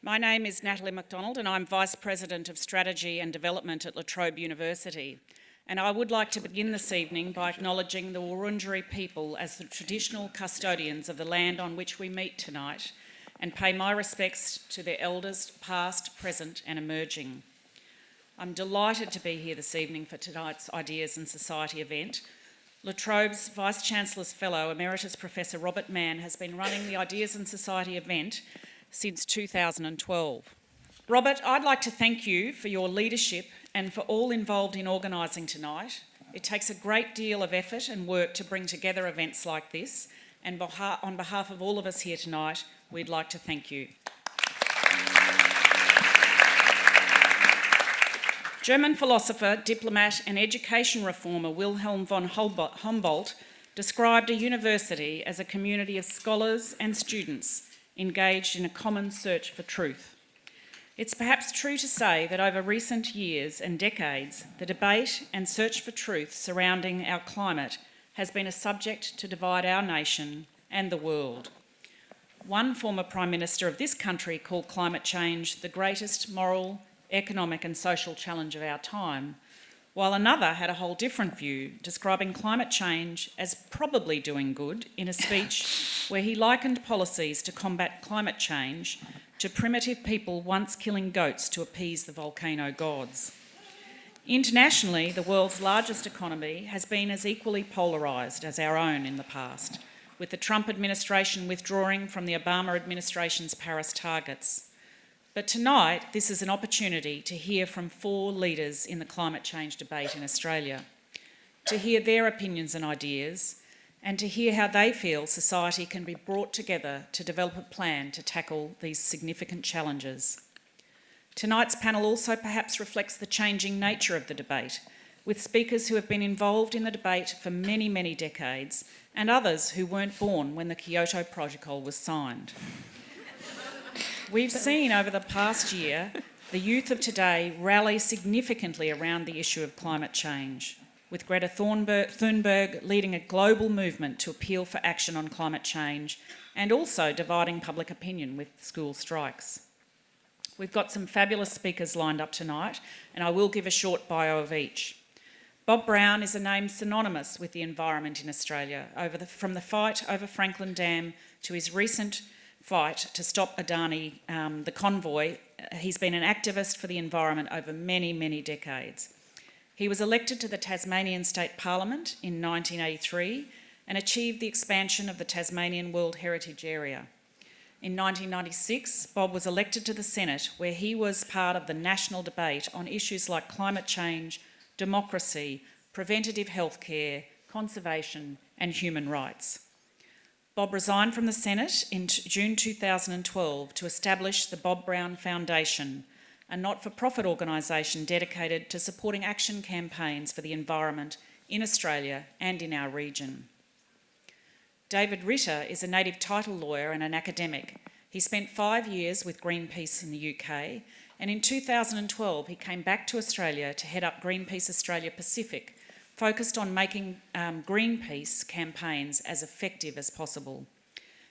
My name is Natalie MacDonald and I'm Vice President of Strategy and Development at La Trobe University. And I would like to begin this evening by acknowledging the Wurundjeri people as the traditional custodians of the land on which we meet tonight and pay my respects to their elders past, present and emerging. I'm delighted to be here this evening for tonight's Ideas in Society event. La Trobe's Vice-Chancellor's Fellow, Emeritus Professor Robert Mann, has been running the Ideas in Society event since 2012. Robert, I'd like to thank you for your leadership and for all involved in organising tonight. It takes a great deal of effort and work to bring together events like this, and on behalf of all of us here tonight, we'd like to thank you. German philosopher, diplomat and education reformer Wilhelm von Humboldt described a university as a community of scholars and students engaged in a common search for truth. It's perhaps true to say that over recent years and decades, the debate and search for truth surrounding our climate has been a subject to divide our nation and the world. One former Prime Minister of this country called climate change the greatest moral, economic and social challenge of our time, while another had a whole different view, describing climate change as probably doing good in a speech where he likened policies to combat climate change to primitive people once killing goats to appease the volcano gods. Internationally, the world's largest economy has been as equally polarised as our own in the past, with the Trump administration withdrawing from the Obama administration's Paris targets. But tonight, this is an opportunity to hear from 4 leaders in the climate change debate in Australia, to hear their opinions and ideas, and to hear how they feel society can be brought together to develop a plan to tackle these significant challenges. Tonight's panel also perhaps reflects the changing nature of the debate, with speakers who have been involved in the debate for many, many decades, and others who weren't born when the Kyoto Protocol was signed. We've seen over the past year the youth of today rally significantly around the issue of climate change, with Greta Thunberg leading a global movement to appeal for action on climate change and also dividing public opinion with school strikes. We've got some fabulous speakers lined up tonight, and I will give a short bio of each. Bob Brown is a name synonymous with the environment in Australia, from the fight over Franklin Dam to his recent fight to stop Adani, the convoy. He's been an activist for the environment over many, many decades. He was elected to the Tasmanian State Parliament in 1983 and achieved the expansion of the Tasmanian World Heritage Area. In 1996, Bob was elected to the Senate, where he was part of the national debate on issues like climate change, democracy, preventative healthcare, conservation and human rights. Bob resigned from the Senate in June 2012 to establish the Bob Brown Foundation, a not-for-profit organisation dedicated to supporting action campaigns for the environment in Australia and in our region. David Ritter is a native title lawyer and an academic. He spent 5 years with Greenpeace in the UK, and in 2012 he came back to Australia to head up Greenpeace Australia Pacific, focused on making Greenpeace campaigns as effective as possible.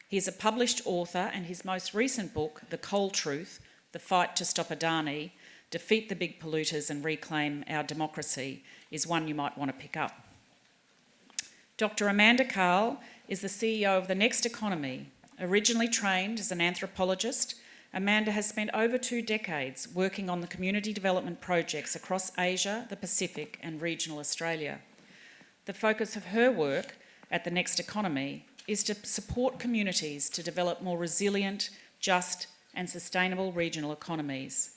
He is a published author, and his most recent book, The Coal Truth, The Fight to Stop Adani, Defeat the Big Polluters and Reclaim Our Democracy, is one you might want to pick up. Dr. Amanda Carl is the CEO of The Next Economy. Originally trained as an anthropologist, Amanda has spent over 2 decades working on the community development projects across Asia, the Pacific and regional Australia. The focus of her work at The Next Economy is to support communities to develop more resilient, just and sustainable regional economies.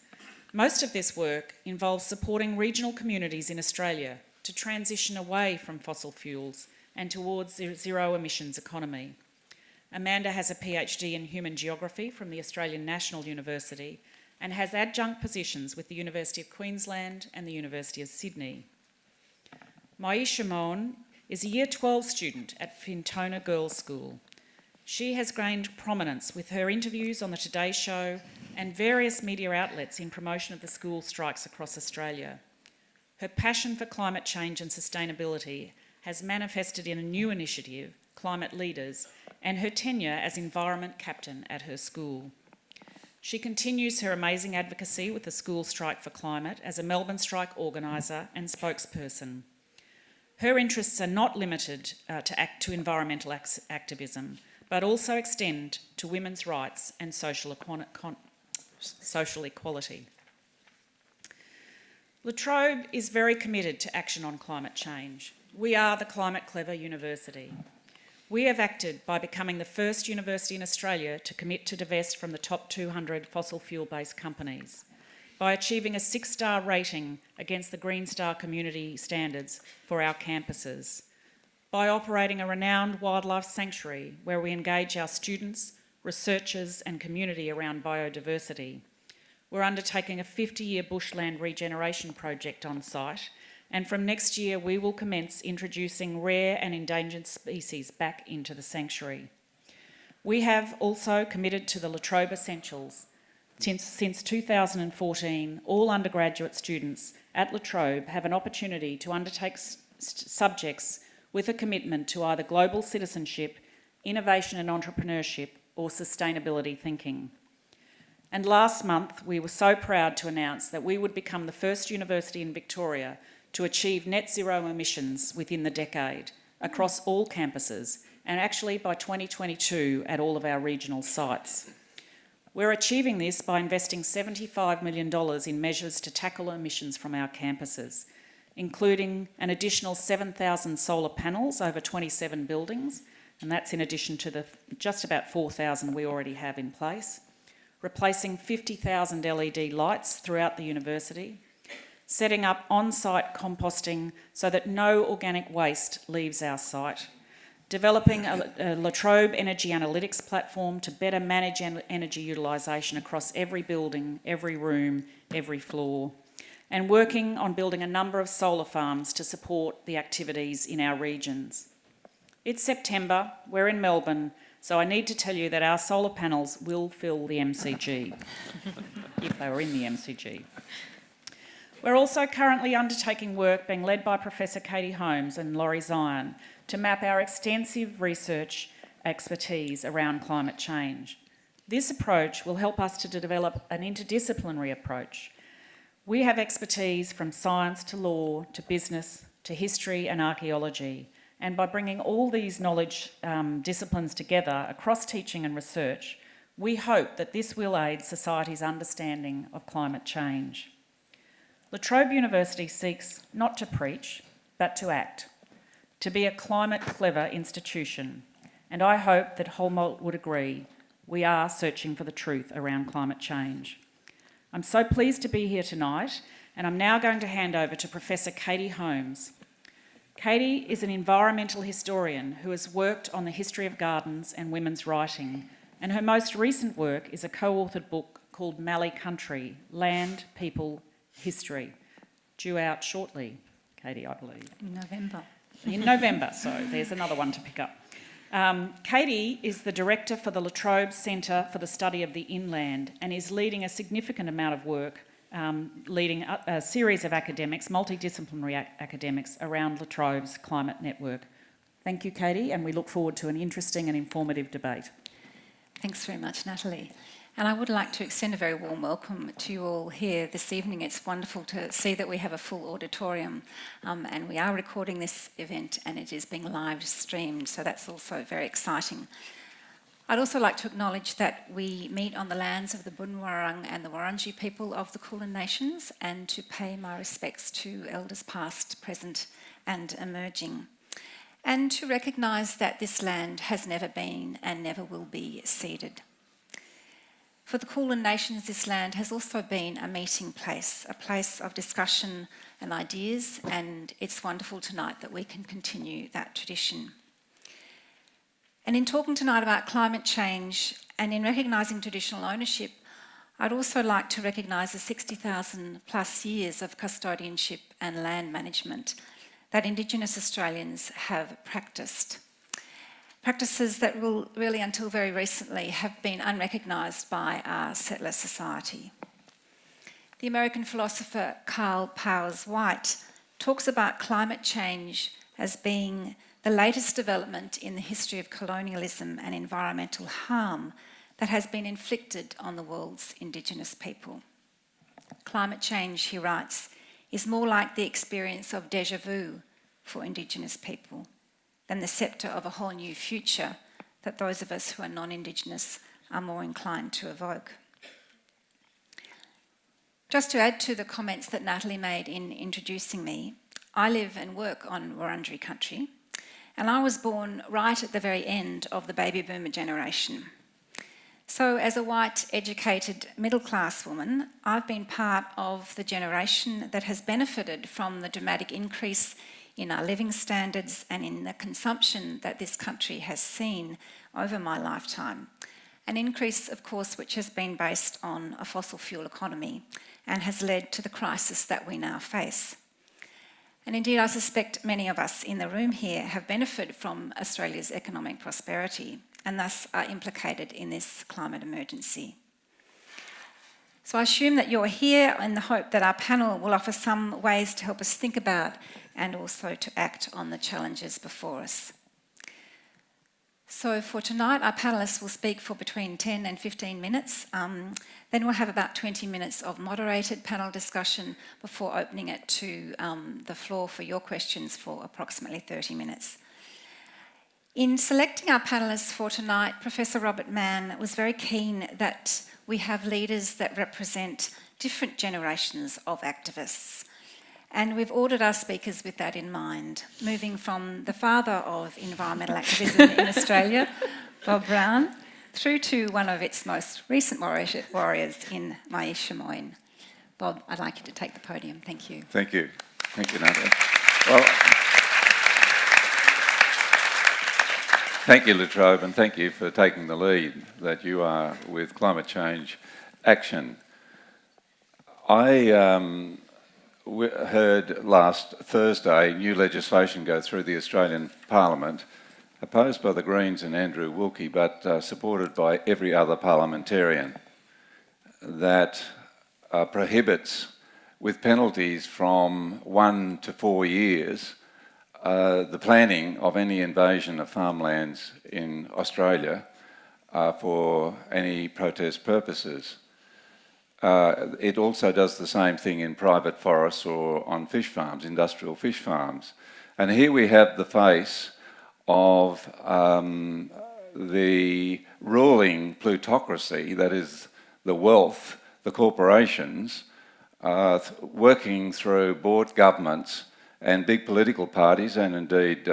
Most of this work involves supporting regional communities in Australia to transition away from fossil fuels and towards zero emissions economy. Amanda has a PhD in human geography from the Australian National University and has adjunct positions with the University of Queensland and the University of Sydney. Maisha Moen is a Year 12 student at Fintona Girls' School. She has gained prominence with her interviews on the Today Show and various media outlets in promotion of the school strikes across Australia. Her passion for climate change and sustainability has manifested in a new initiative, Climate Leaders, and her tenure as environment captain at her school. She continues her amazing advocacy with the School Strike for Climate as a Melbourne Strike organiser and spokesperson. Her interests are not limited to environmental activism, but also extend to women's rights and social equality. La Trobe is very committed to action on climate change. We are the Climate Clever University. We have acted by becoming the first university in Australia to commit to divest from the top 200 fossil fuel-based companies, by achieving a 6-star rating against the Green Star community standards for our campuses, by operating a renowned wildlife sanctuary where we engage our students, researchers and community around biodiversity. We're undertaking a 50-year bushland regeneration project on site, and from next year we will commence introducing rare and endangered species back into the sanctuary. We have also committed to the La Trobe Essentials. Since 2014, all undergraduate students at La Trobe have an opportunity to undertake subjects with a commitment to either global citizenship, innovation and entrepreneurship, or sustainability thinking. And last month, we were so proud to announce that we would become the first university in Victoria to achieve net zero emissions within the decade across all campuses, and actually by 2022 at all of our regional sites. We're achieving this by investing $75 million in measures to tackle emissions from our campuses, including an additional 7,000 solar panels over 27 buildings, and that's in addition to the just about 4,000 we already have in place, replacing 50,000 LED lights throughout the university, setting up on-site composting so that no organic waste leaves our site, developing a La Trobe energy analytics platform to better manage energy utilisation across every building, every room, every floor, and working on building a number of solar farms to support the activities in our regions. It's September, we're in Melbourne, so I need to tell you that our solar panels will fill the MCG, if they were in the MCG. We're also currently undertaking work being led by Professor Katie Holmes and Laurie Zion to map our extensive research expertise around climate change. This approach will help us to develop an interdisciplinary approach. We have expertise from science to law to business to history and archaeology, and by bringing all these knowledge disciplines together across teaching and research, we hope that this will aid society's understanding of climate change. La Trobe University seeks not to preach, but to act, to be a climate clever institution, and I hope that Humboldt would agree we are searching for the truth around climate change. I'm so pleased to be here tonight, and I'm now going to hand over to Professor Katie Holmes. Katie is an environmental historian who has worked on the history of gardens and women's writing, and her most recent work is a co-authored book called Mallee Country, Land, People, History, due out shortly, Katie, I believe. In November, so there's another one to pick up. Katie is the director for the La Trobe Centre for the Study of the Inland and is leading a significant amount of work, leading a series of academics, multidisciplinary academics, around La Trobe's climate network. Thank you, Katie, and we look forward to an interesting and informative debate. Thanks very much, Natalie. And I would like to extend a very warm welcome to you all here this evening. It's wonderful to see that we have a full auditorium, and we are recording this event and it is being live streamed, so that's also very exciting. I'd also like to acknowledge that we meet on the lands of the Bunurong and the Wurundjeri people of the Kulin Nations, and to pay my respects to elders past, present and emerging, and to recognise that this land has never been and never will be ceded. For the Kulin Nations, this land has also been a meeting place, a place of discussion and ideas, and it's wonderful tonight that we can continue that tradition. And in talking tonight about climate change and in recognising traditional ownership, I'd also like to recognise the 60,000 plus years of custodianship and land management that Indigenous Australians have practiced. Practices that will really, until very recently, have been unrecognised by our settler society. The American philosopher Karl Powers White talks about climate change as being the latest development in the history of colonialism and environmental harm that has been inflicted on the world's Indigenous people. Climate change, he writes, is more like the experience of déjà vu for Indigenous people than the sceptre of a whole new future that those of us who are non-Indigenous are more inclined to evoke. Just to add to the comments that Natalie made in introducing me, I live and work on Wurundjeri country, and I was born right at the very end of the baby boomer generation. So as a white, educated, middle-class woman, I've been part of the generation that has benefited from the dramatic increase in our living standards and in the consumption that this country has seen over my lifetime. An increase, of course, which has been based on a fossil fuel economy and has led to the crisis that we now face. And indeed, I suspect many of us in the room here have benefited from Australia's economic prosperity and thus are implicated in this climate emergency. So I assume that you're here in the hope that our panel will offer some ways to help us think about and also to act on the challenges before us. So for tonight, our panellists will speak for between 10 and 15 minutes. Then we'll have about 20 minutes of moderated panel discussion before opening it to the floor for your questions for approximately 30 minutes. In selecting our panellists for tonight, Professor Robert Mann was very keen that we have leaders that represent different generations of activists. And we've ordered our speakers with that in mind, moving from the father of environmental activism in Australia, Bob Brown, through to one of its most recent warriors in Maisha Moyne. Bob, I'd like you to take the podium. Thank you. Thank you. Thank you, Natalie. Well, thank you, Latrobe, and thank you for taking the lead that you are with climate change action. I heard last Thursday new legislation go through the Australian Parliament, opposed by the Greens and Andrew Wilkie, but supported by every other parliamentarian, that prohibits, with penalties from 1 to 4 years, the planning of any invasion of farmlands in Australia for any protest purposes. It also does the same thing in private forests or on fish farms, industrial fish farms. And here we have the face of the ruling plutocracy, that is the wealth, the corporations, working through board governments and big political parties, and indeed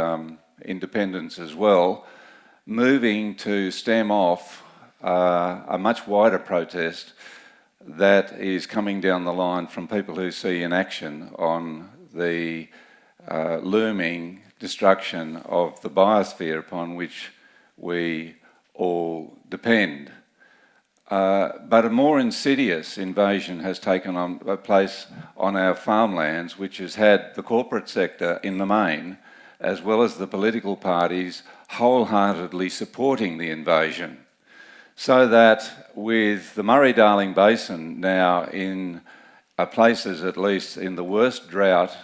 independents as well, moving to stem off a much wider protest that is coming down the line from people who see in action on the looming destruction of the biosphere upon which we all depend. But a more insidious invasion has taken place on our farmlands, which has had the corporate sector in the main, as well as the political parties, wholeheartedly supporting the invasion. So that with the Murray-Darling Basin now in places, at least in the worst drought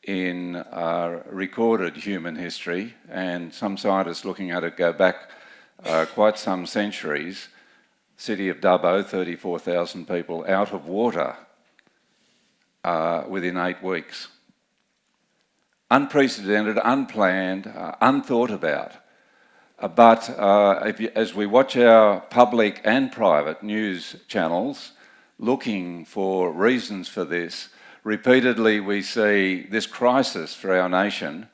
in recorded human history, and some scientists looking at it go back quite some centuries, city of Dubbo, 34,000 people out of water within 8 weeks. Unprecedented, unplanned, unthought about. But as we watch our public and private news channels looking for reasons for this, repeatedly we see this crisis for our nation,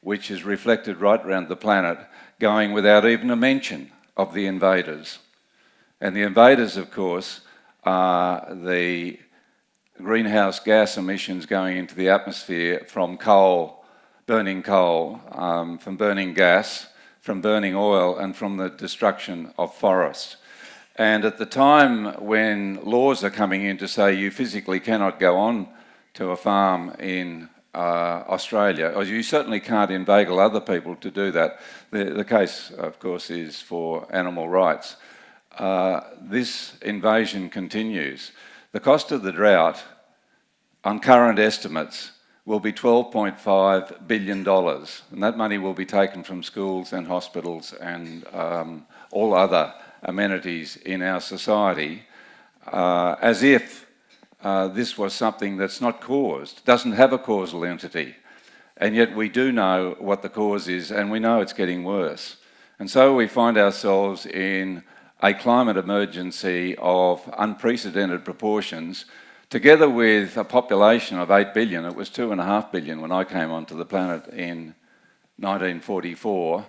which is reflected right around the planet, going without even a mention of the invaders. And the invaders, of course, are the greenhouse gas emissions going into the atmosphere from coal, from burning gas, from burning oil, and from the destruction of forests. And at the time when laws are coming in to say you physically cannot go on to a farm in Australia, or you certainly can't inveigle other people to do that. The case, of course, is for animal rights. This invasion continues. The cost of the drought, on current estimates, will be $12.5 billion, and that money will be taken from schools and hospitals and all other amenities in our society, as if this was something that's not caused, doesn't have a causal entity. And yet we do know what the cause is, and we know it's getting worse. And so we find ourselves in a climate emergency of unprecedented proportions, together with a population of 8 billion. It was 2.5 billion when I came onto the planet in 1944,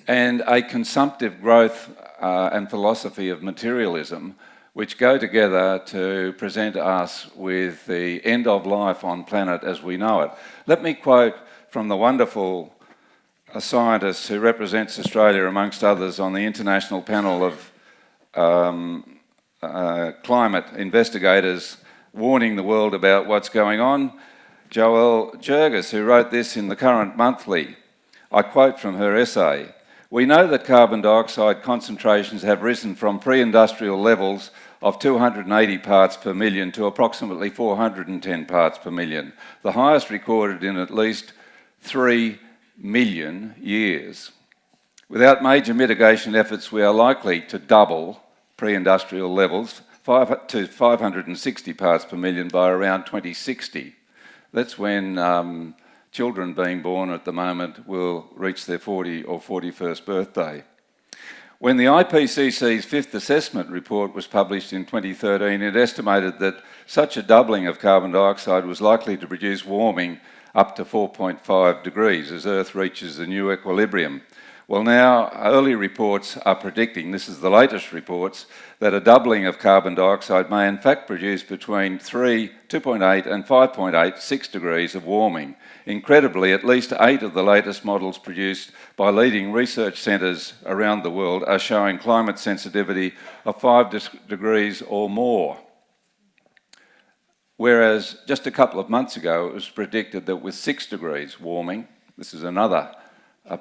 and a consumptive growth and philosophy of materialism, which go together to present us with the end of life on planet as we know it. Let me quote from the wonderful scientist who represents Australia, amongst others, on the International Panel of Climate Investigators warning the world about what's going on. Joelle Jurgis, who wrote this in the Current Monthly. I quote from her essay: "We know that carbon dioxide concentrations have risen from pre-industrial levels of 280 parts per million to approximately 410 parts per million, the highest recorded in at least 3 million years. Without major mitigation efforts, we are likely to double pre-industrial levels to 560 parts per million by around 2060. That's when children being born at the moment will reach their 40th or 41st birthday. When the IPCC's fifth assessment report was published in 2013, it estimated that such a doubling of carbon dioxide was likely to produce warming up to 4.5 degrees as Earth reaches the new equilibrium. Well, now early reports are predicting, this is the latest reports, that a doubling of carbon dioxide may in fact produce between 2.8 and 5.86 degrees of warming. Incredibly, at least 8 of the latest models produced by leading research centres around the world are showing climate sensitivity of 5 degrees or more. Whereas just a couple of months ago, it was predicted that with 6 degrees warming, this is another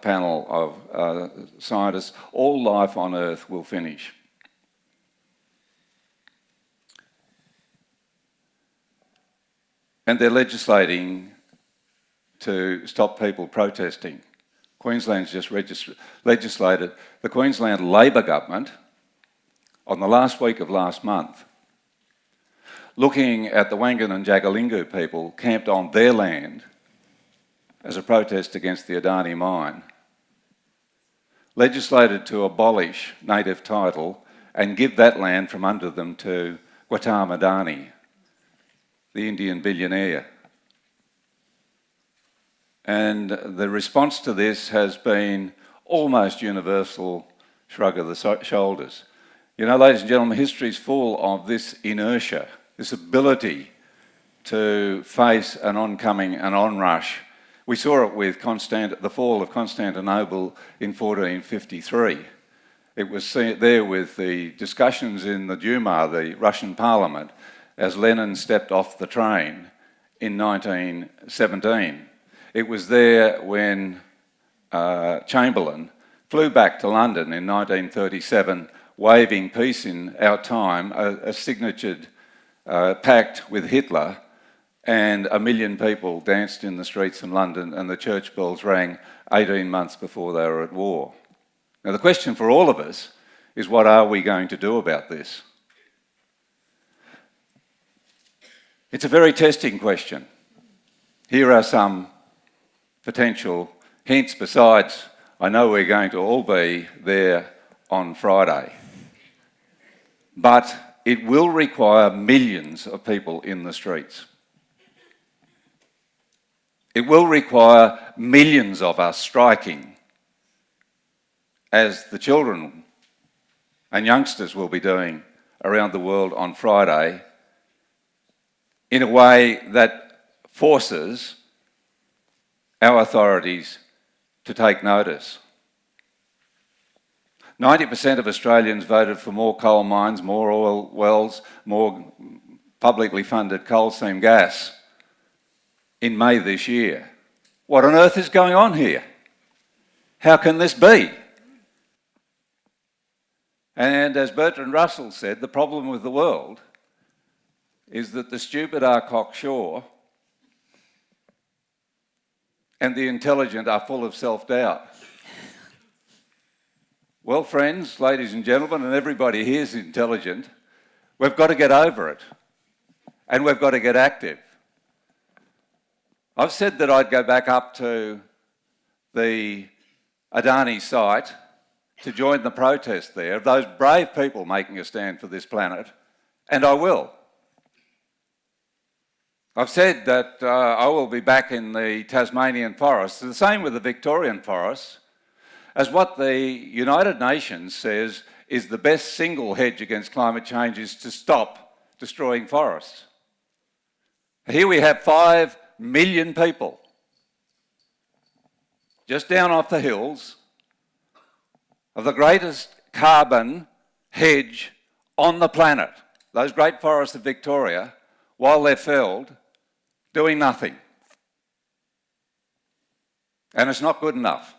panel of scientists, all life on Earth will finish. And they're legislating to stop people protesting. Queensland's just legislated. The Queensland Labor government, on the last week of last month, looking at the Wangan and Jagalingou people camped on their land as a protest against the Adani mine, legislated to abolish native title and give that land from under them to Gautam Adani, the Indian billionaire. And the response to this has been almost universal shrug of the shoulders. You know, ladies and gentlemen, history is full of this inertia, this ability to face an oncoming, an onrush. We saw it with the fall of Constantinople in 1453. It was there with the discussions in the Duma, the Russian parliament, as Lenin stepped off the train in 1917. It was there when Chamberlain flew back to London in 1937, waving peace in our time, a signatured pact with Hitler, and 1 million people danced in the streets in London and the church bells rang 18 months before they were at war. Now the question for all of us is, what are we going to do about this? It's a very testing question. Here are some potential hints besides, I know we're going to all be there on Friday, but it will require millions of people in the streets. It will require millions of us striking, as the children and youngsters will be doing around the world on Friday, in a way that forces our authorities to take notice. 90% of Australians voted for more coal mines, more oil wells, more publicly funded coal seam gas in May this year. What on earth is going on here? How can this be? And as Bertrand Russell said, the problem with the world is that the stupid are cocksure and the intelligent are full of self-doubt. Well, friends, ladies and gentlemen, and everybody here is intelligent, we've got to get over it. And we've got to get active. I've said that I'd go back up to the Adani site to join the protest there, of those brave people making a stand for this planet, and I will. I've said that I will be back in the Tasmanian forests, the same with the Victorian forests, as what the United Nations says is the best single hedge against climate change is to stop destroying forests. Here we have 5 million people just down off the hills of the greatest carbon hedge on the planet, those great forests of Victoria, while they're felled, doing nothing. And it's not good enough.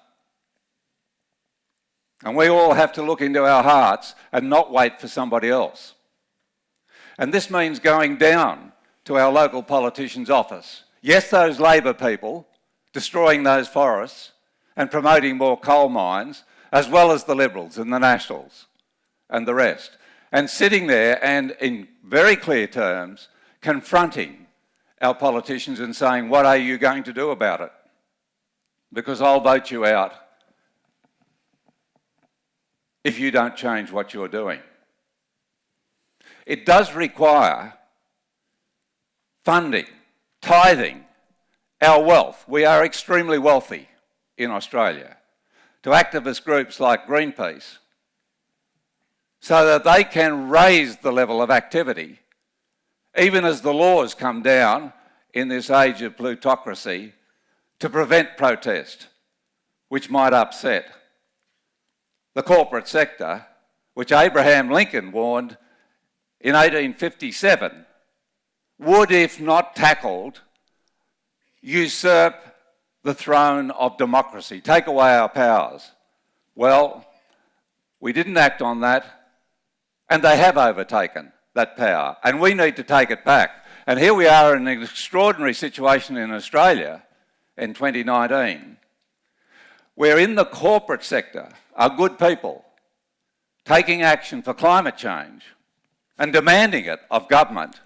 And we all have to look into our hearts and not wait for somebody else. And this means going down to our local politician's office. Yes, those Labor people destroying those forests and promoting more coal mines, as well as the Liberals and the Nationals and the rest. And sitting there and in very clear terms confronting our politicians and saying, what are you going to do about it? Because I'll vote you out if you don't change what you're doing. It does require funding, tithing our wealth. We are extremely wealthy in Australia, to activist groups like Greenpeace, so that they can raise the level of activity, even as the laws come down in this age of plutocracy, to prevent protest, which might upset the corporate sector, which Abraham Lincoln warned in 1857 would, if not tackled, usurp the throne of democracy, take away our powers. Well, we didn't act on that, and they have overtaken that power, and we need to take it back. And here we are in an extraordinary situation in Australia in 2019, where in the corporate sector are good people taking action for climate change and demanding it of government,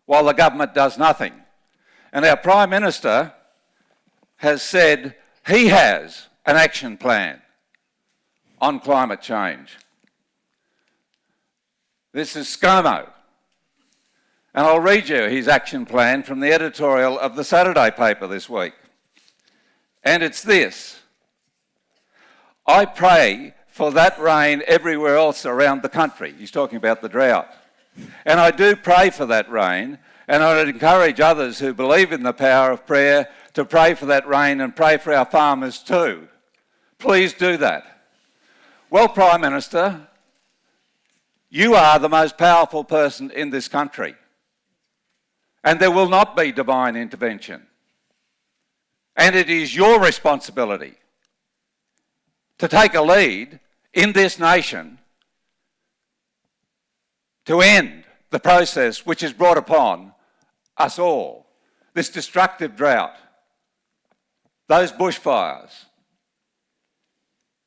while the government does nothing. And our Prime Minister has said he has an action plan on climate change. This is ScoMo. And I'll read you his action plan from the editorial of the Saturday paper this week. And it's this: I pray for that rain everywhere else around the country. He's talking about the drought. And I do pray for that rain, and I would encourage others who believe in the power of prayer to pray for that rain and pray for our farmers too. Please do that. Well, Prime Minister, you are the most powerful person in this country, and there will not be divine intervention. And it is your responsibility to take a lead in this nation to end the process which has brought upon us all this destructive drought, those bushfires,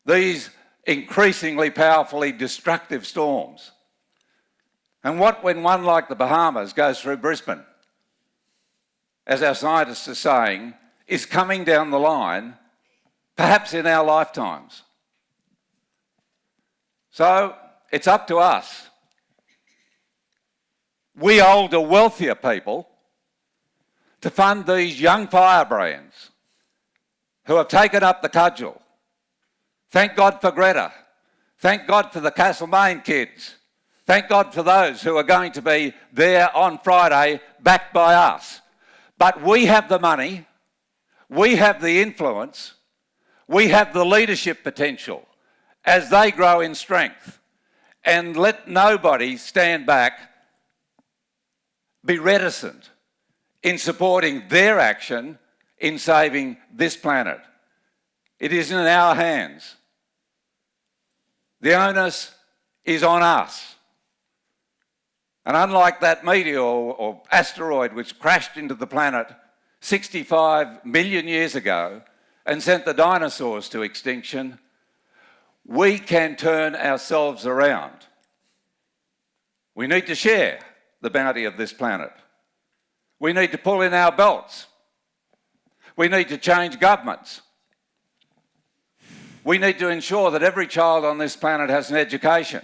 these increasingly powerfully destructive storms. And what when one like the Bahamas goes through Brisbane, as our scientists are saying, is coming down the line, perhaps in our lifetimes. So it's up to us. We older, wealthier people to fund these young firebrands who have taken up the cudgel. Thank God for Greta. Thank God for the Castlemaine kids. Thank God for those who are going to be there on Friday, backed by us. But we have the money, we have the influence, we have the leadership potential as they grow in strength. And let nobody stand back, be reticent in supporting their action in saving this planet. It is in our hands. The onus is on us. And unlike that meteor or asteroid which crashed into the planet 65 million years ago and sent the dinosaurs to extinction, We can turn ourselves around. We need to share the bounty of this planet. We need to pull in our belts. We need to change governments. We need to ensure that every child on this planet has an education.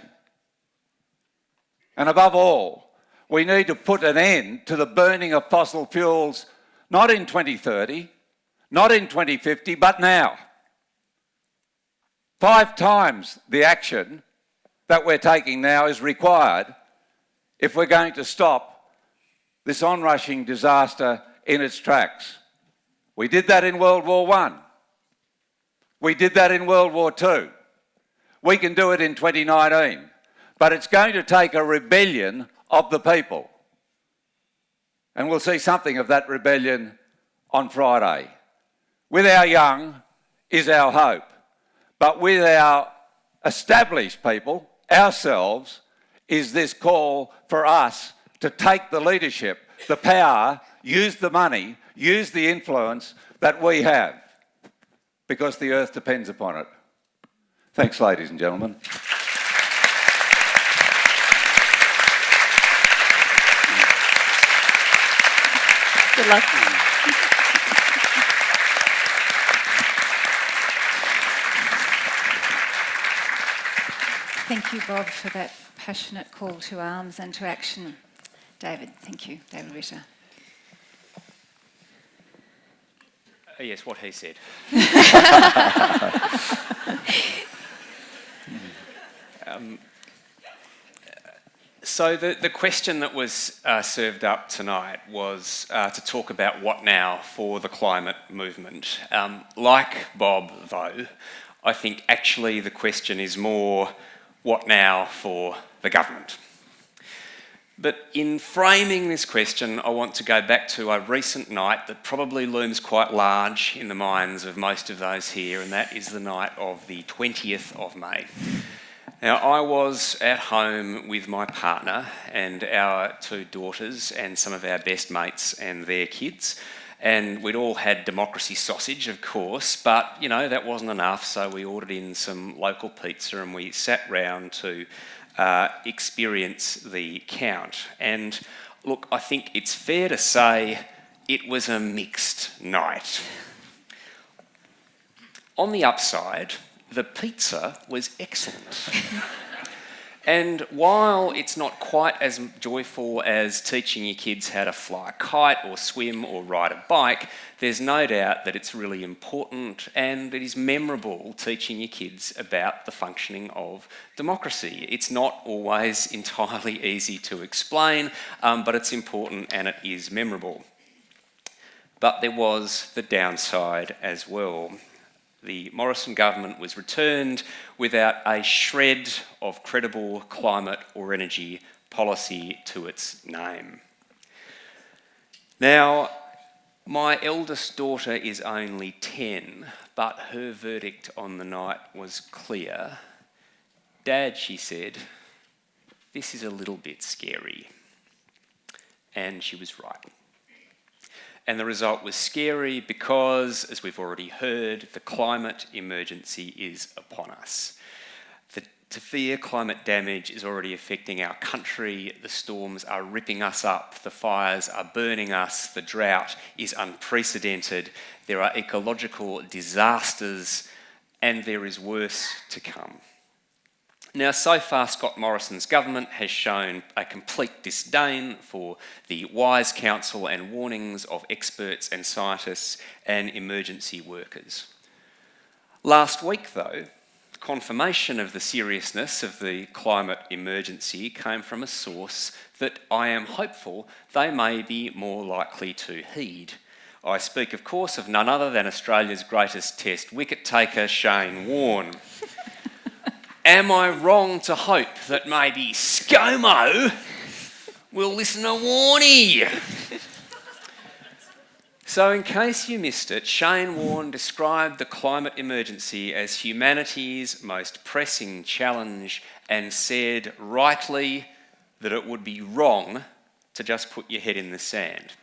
And above all, we need to put an end to the burning of fossil fuels, not in 2030, not in 2050, but now. 5 times the action that we're taking now is required if we're going to stop this onrushing disaster in its tracks. We did that in World War I. We did that in World War II. We can do it in 2019. But it's going to take a rebellion of the people. And we'll see something of that rebellion on Friday. With our young is our hope. But with our established people, ourselves, is this call for us to take the leadership, the power, use the money, use the influence that we have, because the earth depends upon it. Thanks, ladies and gentlemen. Good luck. Thank you, Bob, for that passionate call to arms and to action. David, thank you. David Ritter. Yes, what he said. So the question that was served up tonight was to talk about what now for the climate movement. Like Bob, though, I think actually the question is more what now for the government. But in framing this question, I want to go back to a recent night that probably looms quite large in the minds of most of those here, and that is the night of the 20th of May. Now, I was at home with my partner and our 2 daughters and some of our best mates and their kids, and we'd all had democracy sausage, of course, but, you know, that wasn't enough, so we ordered in some local pizza and we sat round to experience the count. And look, I think it's fair to say it was a mixed night. On the upside, the pizza was excellent. And while it's not quite as joyful as teaching your kids how to fly a kite or swim or ride a bike, there's no doubt that it's really important and it is memorable teaching your kids about the functioning of democracy. It's not always entirely easy to explain, but it's important and it is memorable. But there was the downside as well. The Morrison government was returned without a shred of credible climate or energy policy to its name. Now, my eldest daughter is only 10, but her verdict on the night was clear. Dad, she said, this is a little bit scary. And she was right. And the result was scary because, as we've already heard, the climate emergency is upon us. The severe climate damage is already affecting our country. The storms are ripping us up. The fires are burning us. The drought is unprecedented. There are ecological disasters, and there is worse to come. Now, so far, Scott Morrison's government has shown a complete disdain for the wise counsel and warnings of experts and scientists and emergency workers. Last week, though, confirmation of the seriousness of the climate emergency came from a source that I am hopeful they may be more likely to heed. I speak, of course, of none other than Australia's greatest Test wicket taker, Shane Warne. Am I wrong to hope that maybe ScoMo will listen to Warnie? So in case you missed it, Shane Warne described the climate emergency as humanity's most pressing challenge and said rightly that it would be wrong to just put your head in the sand.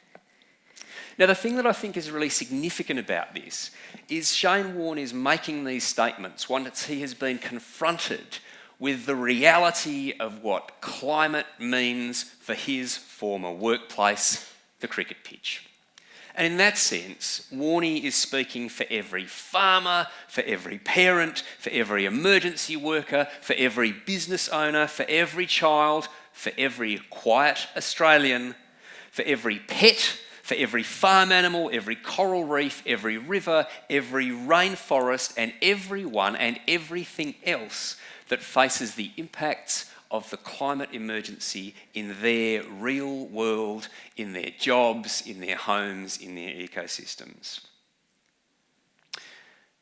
Now, the thing that I think is really significant about this is Shane Warne is making these statements once he has been confronted with the reality of what climate means for his former workplace, the cricket pitch. And in that sense, Warne is speaking for every farmer, for every parent, for every emergency worker, for every business owner, for every child, for every quiet Australian, for every pet, for every farm animal, every coral reef, every river, every rainforest, and everyone and everything else that faces the impacts of the climate emergency in their real world, in their jobs, in their homes, in their ecosystems.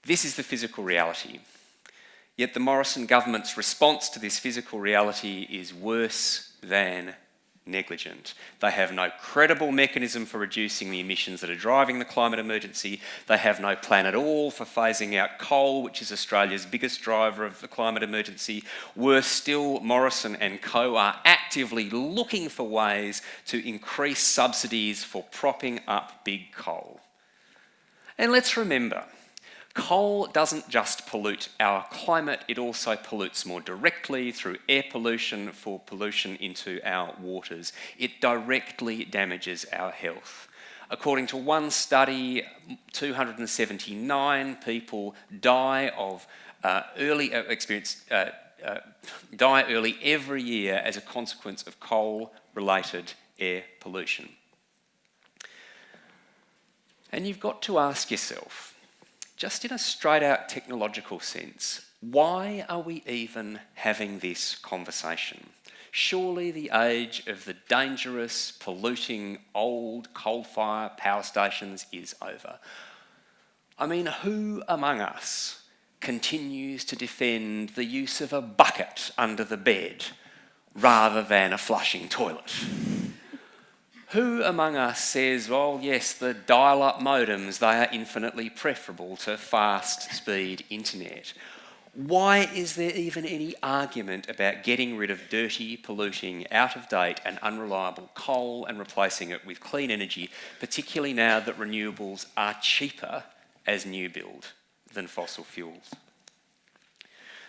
This is the physical reality. Yet the Morrison government's response to this physical reality is worse than negligent. They have no credible mechanism for reducing the emissions that are driving the climate emergency. They have no plan at all for phasing out coal, which is Australia's biggest driver of the climate emergency. Worse still, Morrison and co are actively looking for ways to increase subsidies for propping up big coal. And let's remember, coal doesn't just pollute our climate, it also pollutes more directly through air pollution, for pollution into our waters. It directly damages our health. According to one study, 279 people die early every year as a consequence of coal-related air pollution. And you've got to ask yourself, just in a straight-out technological sense, why are we even having this conversation? Surely the age of the dangerous, polluting, old coal-fired power stations is over. I mean, who among us continues to defend the use of a bucket under the bed rather than a flushing toilet? Who among us says, well, yes, the dial-up modems, they are infinitely preferable to fast-speed internet? Why is there even any argument about getting rid of dirty, polluting, out-of-date and unreliable coal and replacing it with clean energy, particularly now that renewables are cheaper as new build than fossil fuels?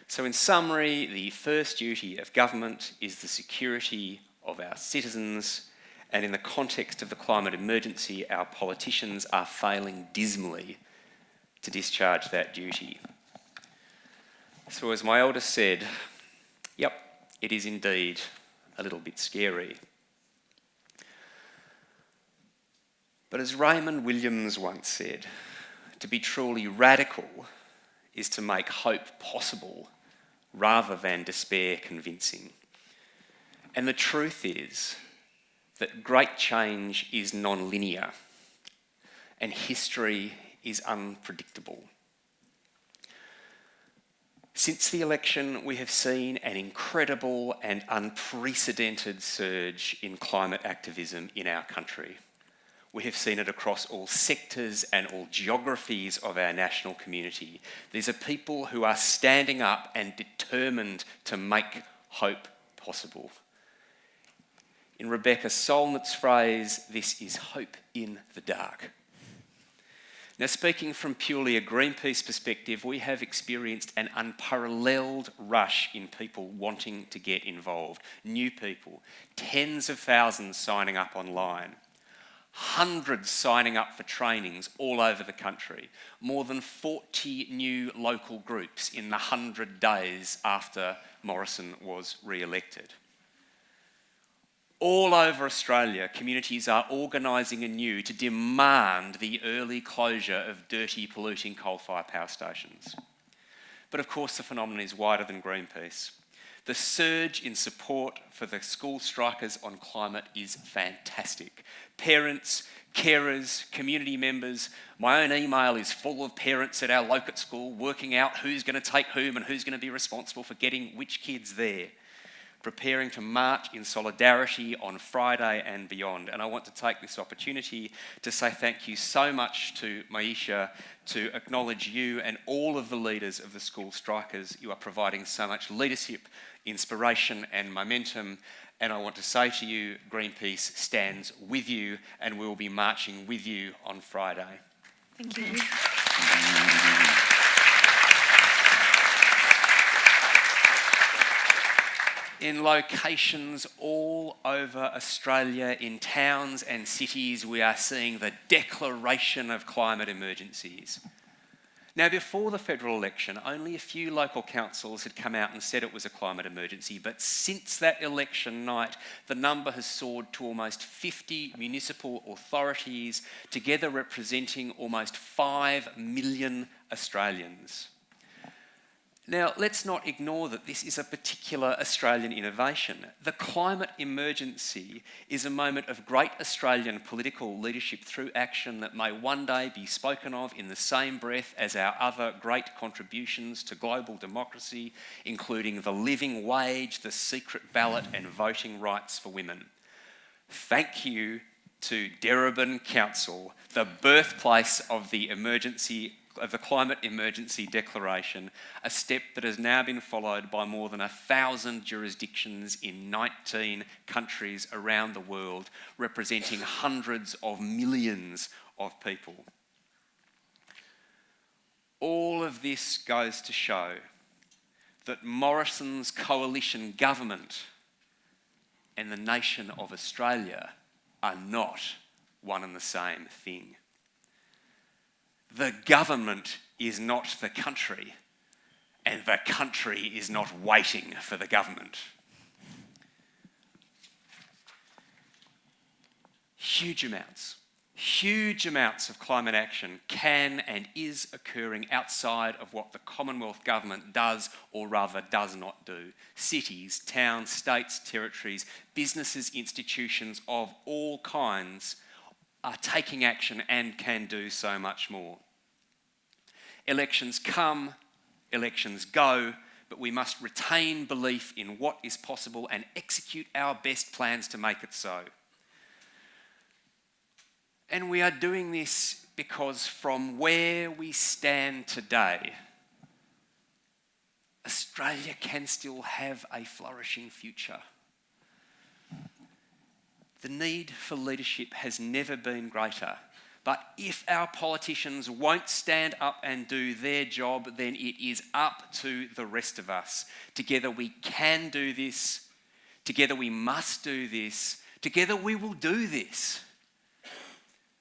So in summary, the first duty of government is the security of our citizens. And in the context of the climate emergency, our politicians are failing dismally to discharge that duty. So as my eldest said, yep, it is indeed a little bit scary. But as Raymond Williams once said, to be truly radical is to make hope possible rather than despair convincing. And the truth is that great change is non-linear and history is unpredictable. Since the election, we have seen an incredible and unprecedented surge in climate activism in our country. We have seen it across all sectors and all geographies of our national community. These are people who are standing up and determined to make hope possible. In Rebecca Solnit's phrase, this is hope in the dark. Now, speaking from purely a Greenpeace perspective, we have experienced an unparalleled rush in people wanting to get involved. New people, tens of thousands signing up online, hundreds signing up for trainings all over the country, more than 40 new local groups in the 100 days after Morrison was re-elected. All over Australia, communities are organising anew to demand the early closure of dirty, polluting coal-fired power stations. But of course, the phenomenon is wider than Greenpeace. The surge in support for the school strikers on climate is fantastic. Parents, carers, community members, my own email is full of parents at our local school working out who's going to take whom and who's going to be responsible for getting which kids there, preparing to march in solidarity on Friday and beyond. And I want to take this opportunity to say thank you so much to Maisha, to acknowledge you and all of the leaders of the school strikers. You are providing so much leadership, inspiration and momentum, And I want to say to you, Greenpeace stands with you and will be marching with you on Friday. Thank you. In locations all over Australia, in towns and cities, we are seeing the declaration of climate emergencies. Now, before the federal election, only a few local councils had come out and said it was a climate emergency, but since that election night, the number has soared to almost 50 municipal authorities, together representing almost 5 million Australians. Now, let's not ignore that this is a particular Australian innovation. The climate emergency is a moment of great Australian political leadership through action that may one day be spoken of in the same breath as our other great contributions to global democracy, including the living wage, the secret ballot, and voting rights for women. Thank you to Darebin Council, the birthplace of the Climate Emergency Declaration, a step that has now been followed by more than 1,000 jurisdictions in 19 countries around the world, representing hundreds of millions of people. All of this goes to show that Morrison's coalition government and the nation of Australia are not one and the same thing. The government is not the country, and the country is not waiting for the government. Huge amounts of climate action can and is occurring outside of what the Commonwealth Government does or rather does not do. Cities, towns, states, territories, businesses, institutions of all kinds are taking action and can do so much more. Elections come, elections go, but we must retain belief in what is possible and execute our best plans to make it so. And we are doing this because from where we stand today, Australia can still have a flourishing future. The need for leadership has never been greater. But if our politicians won't stand up and do their job, then it is up to the rest of us. Together we can do this. Together we must do this. Together we will do this.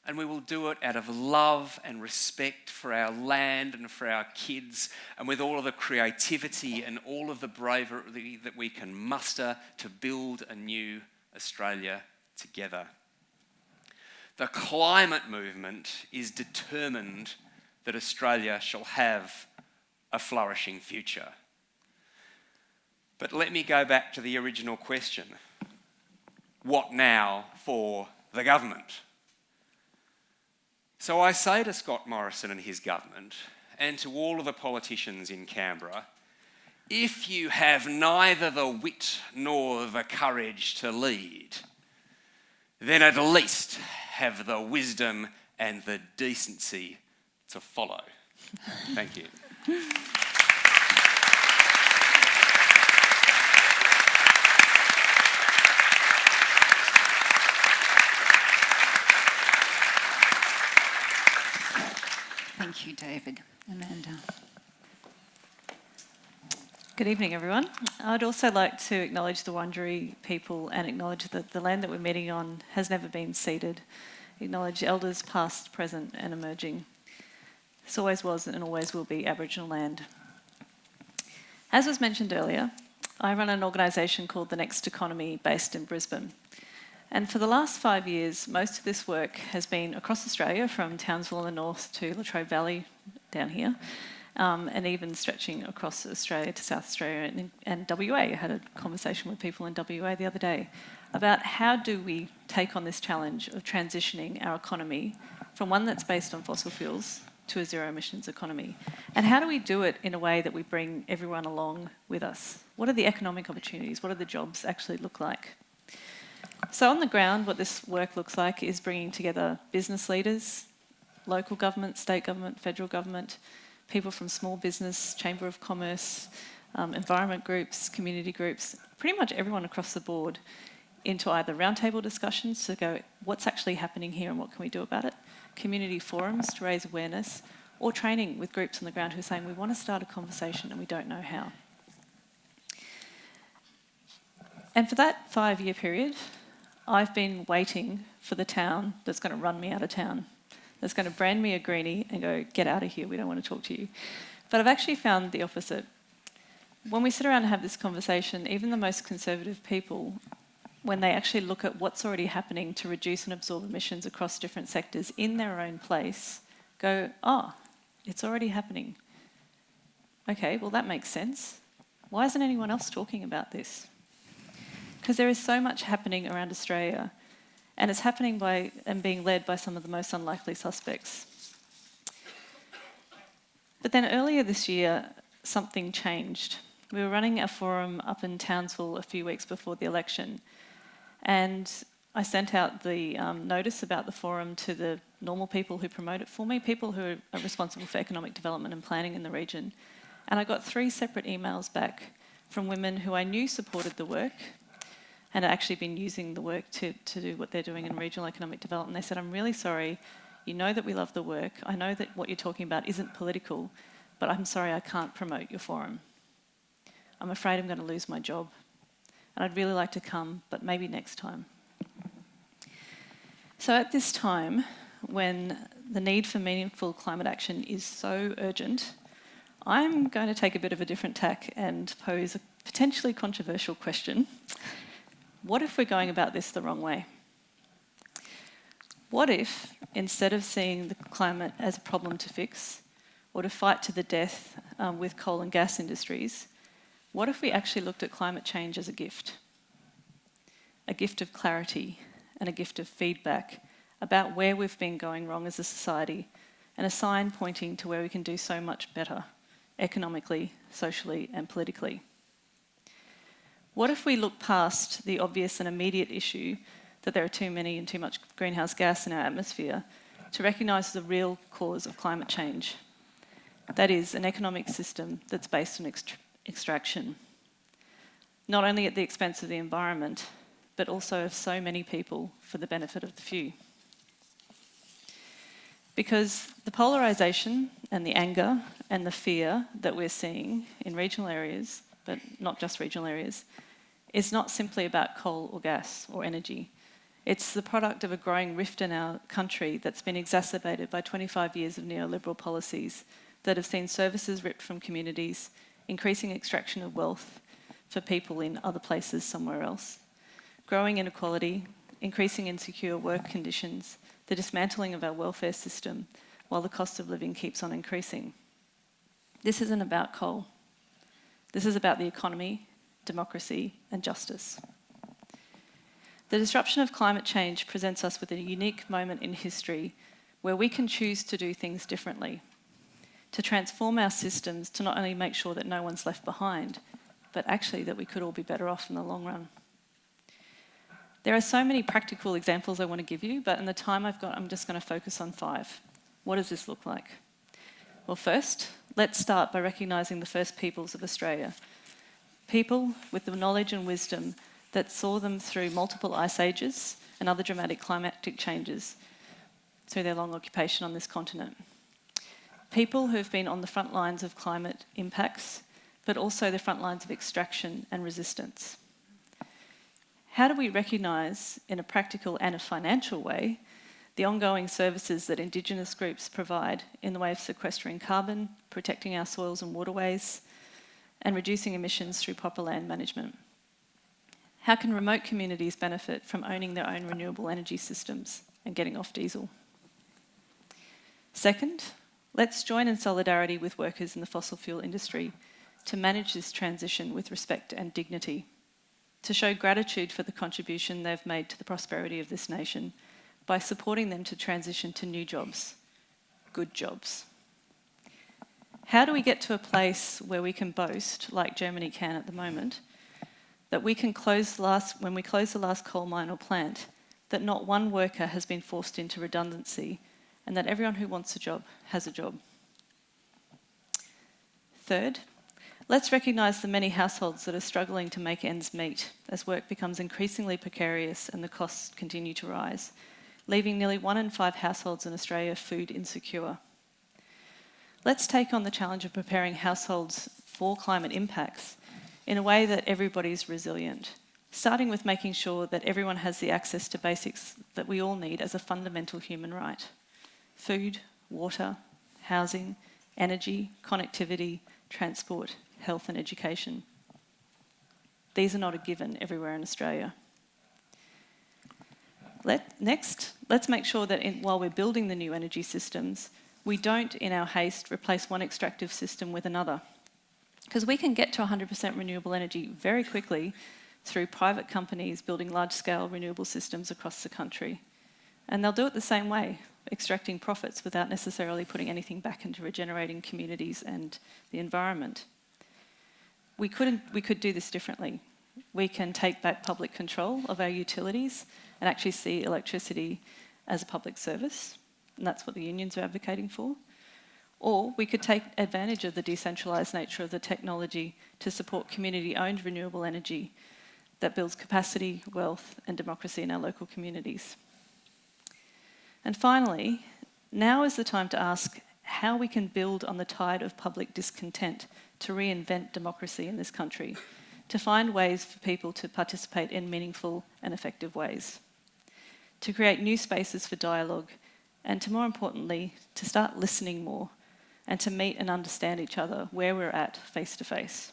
And we will do it out of love and respect for our land and for our kids, and with all of the creativity and all of the bravery that we can muster to build a new Australia together. The climate movement is determined that Australia shall have a flourishing future. But let me go back to the original question. What now for the government? So I say to Scott Morrison and his government, and to all of the politicians in Canberra, if you have neither the wit nor the courage to lead, then at least have the wisdom and the decency to follow. Thank you. Thank you, David. Amanda. Good evening, everyone. I'd also like to acknowledge the Wurundjeri people and acknowledge that the land that we're meeting on has never been ceded. Acknowledge elders past, present and emerging. This always was and always will be Aboriginal land. As was mentioned earlier, I run an organisation called The Next Economy based in Brisbane. And for the last 5 years, most of this work has been across Australia, from Townsville in the north to Latrobe Valley down here, and even stretching across Australia to South Australia and WA. I had a conversation with people in WA the other day about how do we take on this challenge of transitioning our economy from one that's based on fossil fuels to a zero emissions economy. And how do we do it in a way that we bring everyone along with us? What are the economic opportunities? What do the jobs actually look like? So on the ground, what this work looks like is bringing together business leaders, local government, state government, federal government, people from small business, Chamber of Commerce, environment groups, community groups, pretty much everyone across the board into either roundtable discussions to go, what's actually happening here and what can we do about it? Community forums to raise awareness, or training with groups on the ground who are saying, we want to start a conversation and we don't know how. And for that 5-year period, I've been waiting for the town that's going to run me out of town, that's going to brand me a greenie and go, get out of here, we don't want to talk to you. But I've actually found the opposite. When we sit around and have this conversation, even the most conservative people, when they actually look at what's already happening to reduce and absorb emissions across different sectors in their own place, go, oh, it's already happening. Okay, well that makes sense. Why isn't anyone else talking about this? Because there is so much happening around Australia, and it's happening by and being led by some of the most unlikely suspects. But then earlier this year, something changed. We were running a forum up in Townsville a few weeks before the election, and I sent out the notice about the forum to the normal people who promote it for me, people who are responsible for economic development and planning in the region. And I got 3 separate emails back from women who I knew supported the work and had actually been using the work to do what they're doing in regional economic development. They said, I'm really sorry, you know that we love the work, I know that what you're talking about isn't political, but I'm sorry I can't promote your forum. I'm afraid I'm going to lose my job. And I'd really like to come, but maybe next time. So at this time, when the need for meaningful climate action is so urgent, I'm going to take a bit of a different tack and pose a potentially controversial question. What if we're going about this the wrong way? What if, instead of seeing the climate as a problem to fix or to fight to the death with coal and gas industries, what if we actually looked at climate change as a gift of clarity and a gift of feedback about where we've been going wrong as a society, and a sign pointing to where we can do so much better, economically, socially, and politically? What if we look past the obvious and immediate issue that there are too many and too much greenhouse gas in our atmosphere to recognise the real cause of climate change? That is, an economic system that's based on extraction, not only at the expense of the environment, but also of so many people for the benefit of the few. Because the polarisation and the anger and the fear that we're seeing in regional areas, but not just regional areas, is not simply about coal or gas or energy. It's the product of a growing rift in our country that's been exacerbated by 25 years of neoliberal policies that have seen services ripped from communities, increasing extraction of wealth for people in other places somewhere else, growing inequality, increasing insecure work conditions, the dismantling of our welfare system, while the cost of living keeps on increasing. This isn't about coal. This is about the economy, democracy, and justice. The disruption of climate change presents us with a unique moment in history where we can choose to do things differently, to transform our systems to not only make sure that no one's left behind, but actually that we could all be better off in the long run. There are so many practical examples I want to give you, but in the time I've got, I'm just going to focus on 5. What does this look like? Well, first, let's start by recognising the first peoples of Australia. People with the knowledge and wisdom that saw them through multiple ice ages and other dramatic climatic changes through their long occupation on this continent. People who have been on the front lines of climate impacts, but also the front lines of extraction and resistance. How do we recognise, in a practical and a financial way, the ongoing services that Indigenous groups provide in the way of sequestering carbon, protecting our soils and waterways, and reducing emissions through proper land management? How can remote communities benefit from owning their own renewable energy systems and getting off diesel? Second, let's join in solidarity with workers in the fossil fuel industry to manage this transition with respect and dignity, to show gratitude for the contribution they've made to the prosperity of this nation by supporting them to transition to new jobs, good jobs. How do we get to a place where we can boast, like Germany can at the moment, that we can when we close the last coal mine or plant, that not one worker has been forced into redundancy and that everyone who wants a job has a job? Third, Let's recognise the many households that are struggling to make ends meet as work becomes increasingly precarious and the costs continue to rise, leaving nearly 1 in 5 households in Australia food insecure. Let's take on the challenge of preparing households for climate impacts in a way that everybody's resilient, starting with making sure that everyone has the access to basics that we all need as a fundamental human right: food, water, housing, energy, connectivity, transport, health and education. These are not a given everywhere in Australia. Next, let's make sure that while we're building the new energy systems, we don't, in our haste, replace one extractive system with another. Because we can get to 100% renewable energy very quickly through private companies building large-scale renewable systems across the country. And they'll do it the same way, extracting profits without necessarily putting anything back into regenerating communities and the environment. We could do this differently. We can take back public control of our utilities and actually see electricity as a public service, and that's what the unions are advocating for. Or we could take advantage of the decentralised nature of the technology to support community-owned renewable energy that builds capacity, wealth and democracy in our local communities. And finally, now is the time to ask how we can build on the tide of public discontent to reinvent democracy in this country, to find ways for people to participate in meaningful and effective ways, to create new spaces for dialogue, and to, more importantly, to start listening more and to meet and understand each other where we're at face to face.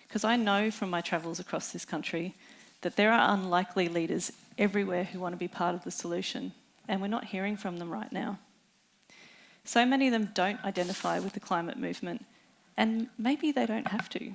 Because I know from my travels across this country that there are unlikely leaders everywhere who want to be part of the solution, and we're not hearing from them right now. So many of them don't identify with the climate movement, and maybe they don't have to.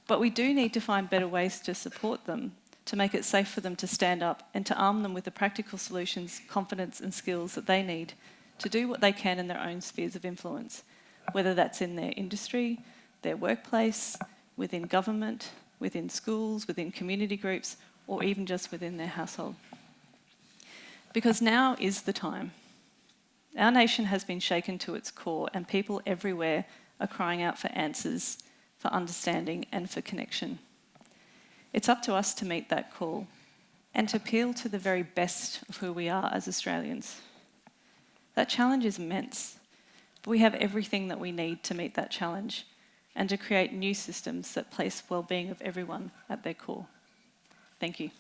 But we do need to find better ways to support them, to make it safe for them to stand up and to arm them with the practical solutions, confidence and skills that they need to do what they can in their own spheres of influence, whether that's in their industry, their workplace, within government, within schools, within community groups, or even just within their household. Because now is the time. Our nation has been shaken to its core, and people everywhere are crying out for answers, for understanding and for connection. It's up to us to meet that call and to appeal to the very best of who we are as Australians. That challenge is immense, but we have everything that we need to meet that challenge and to create new systems that place well-being of everyone at their core. Thank you.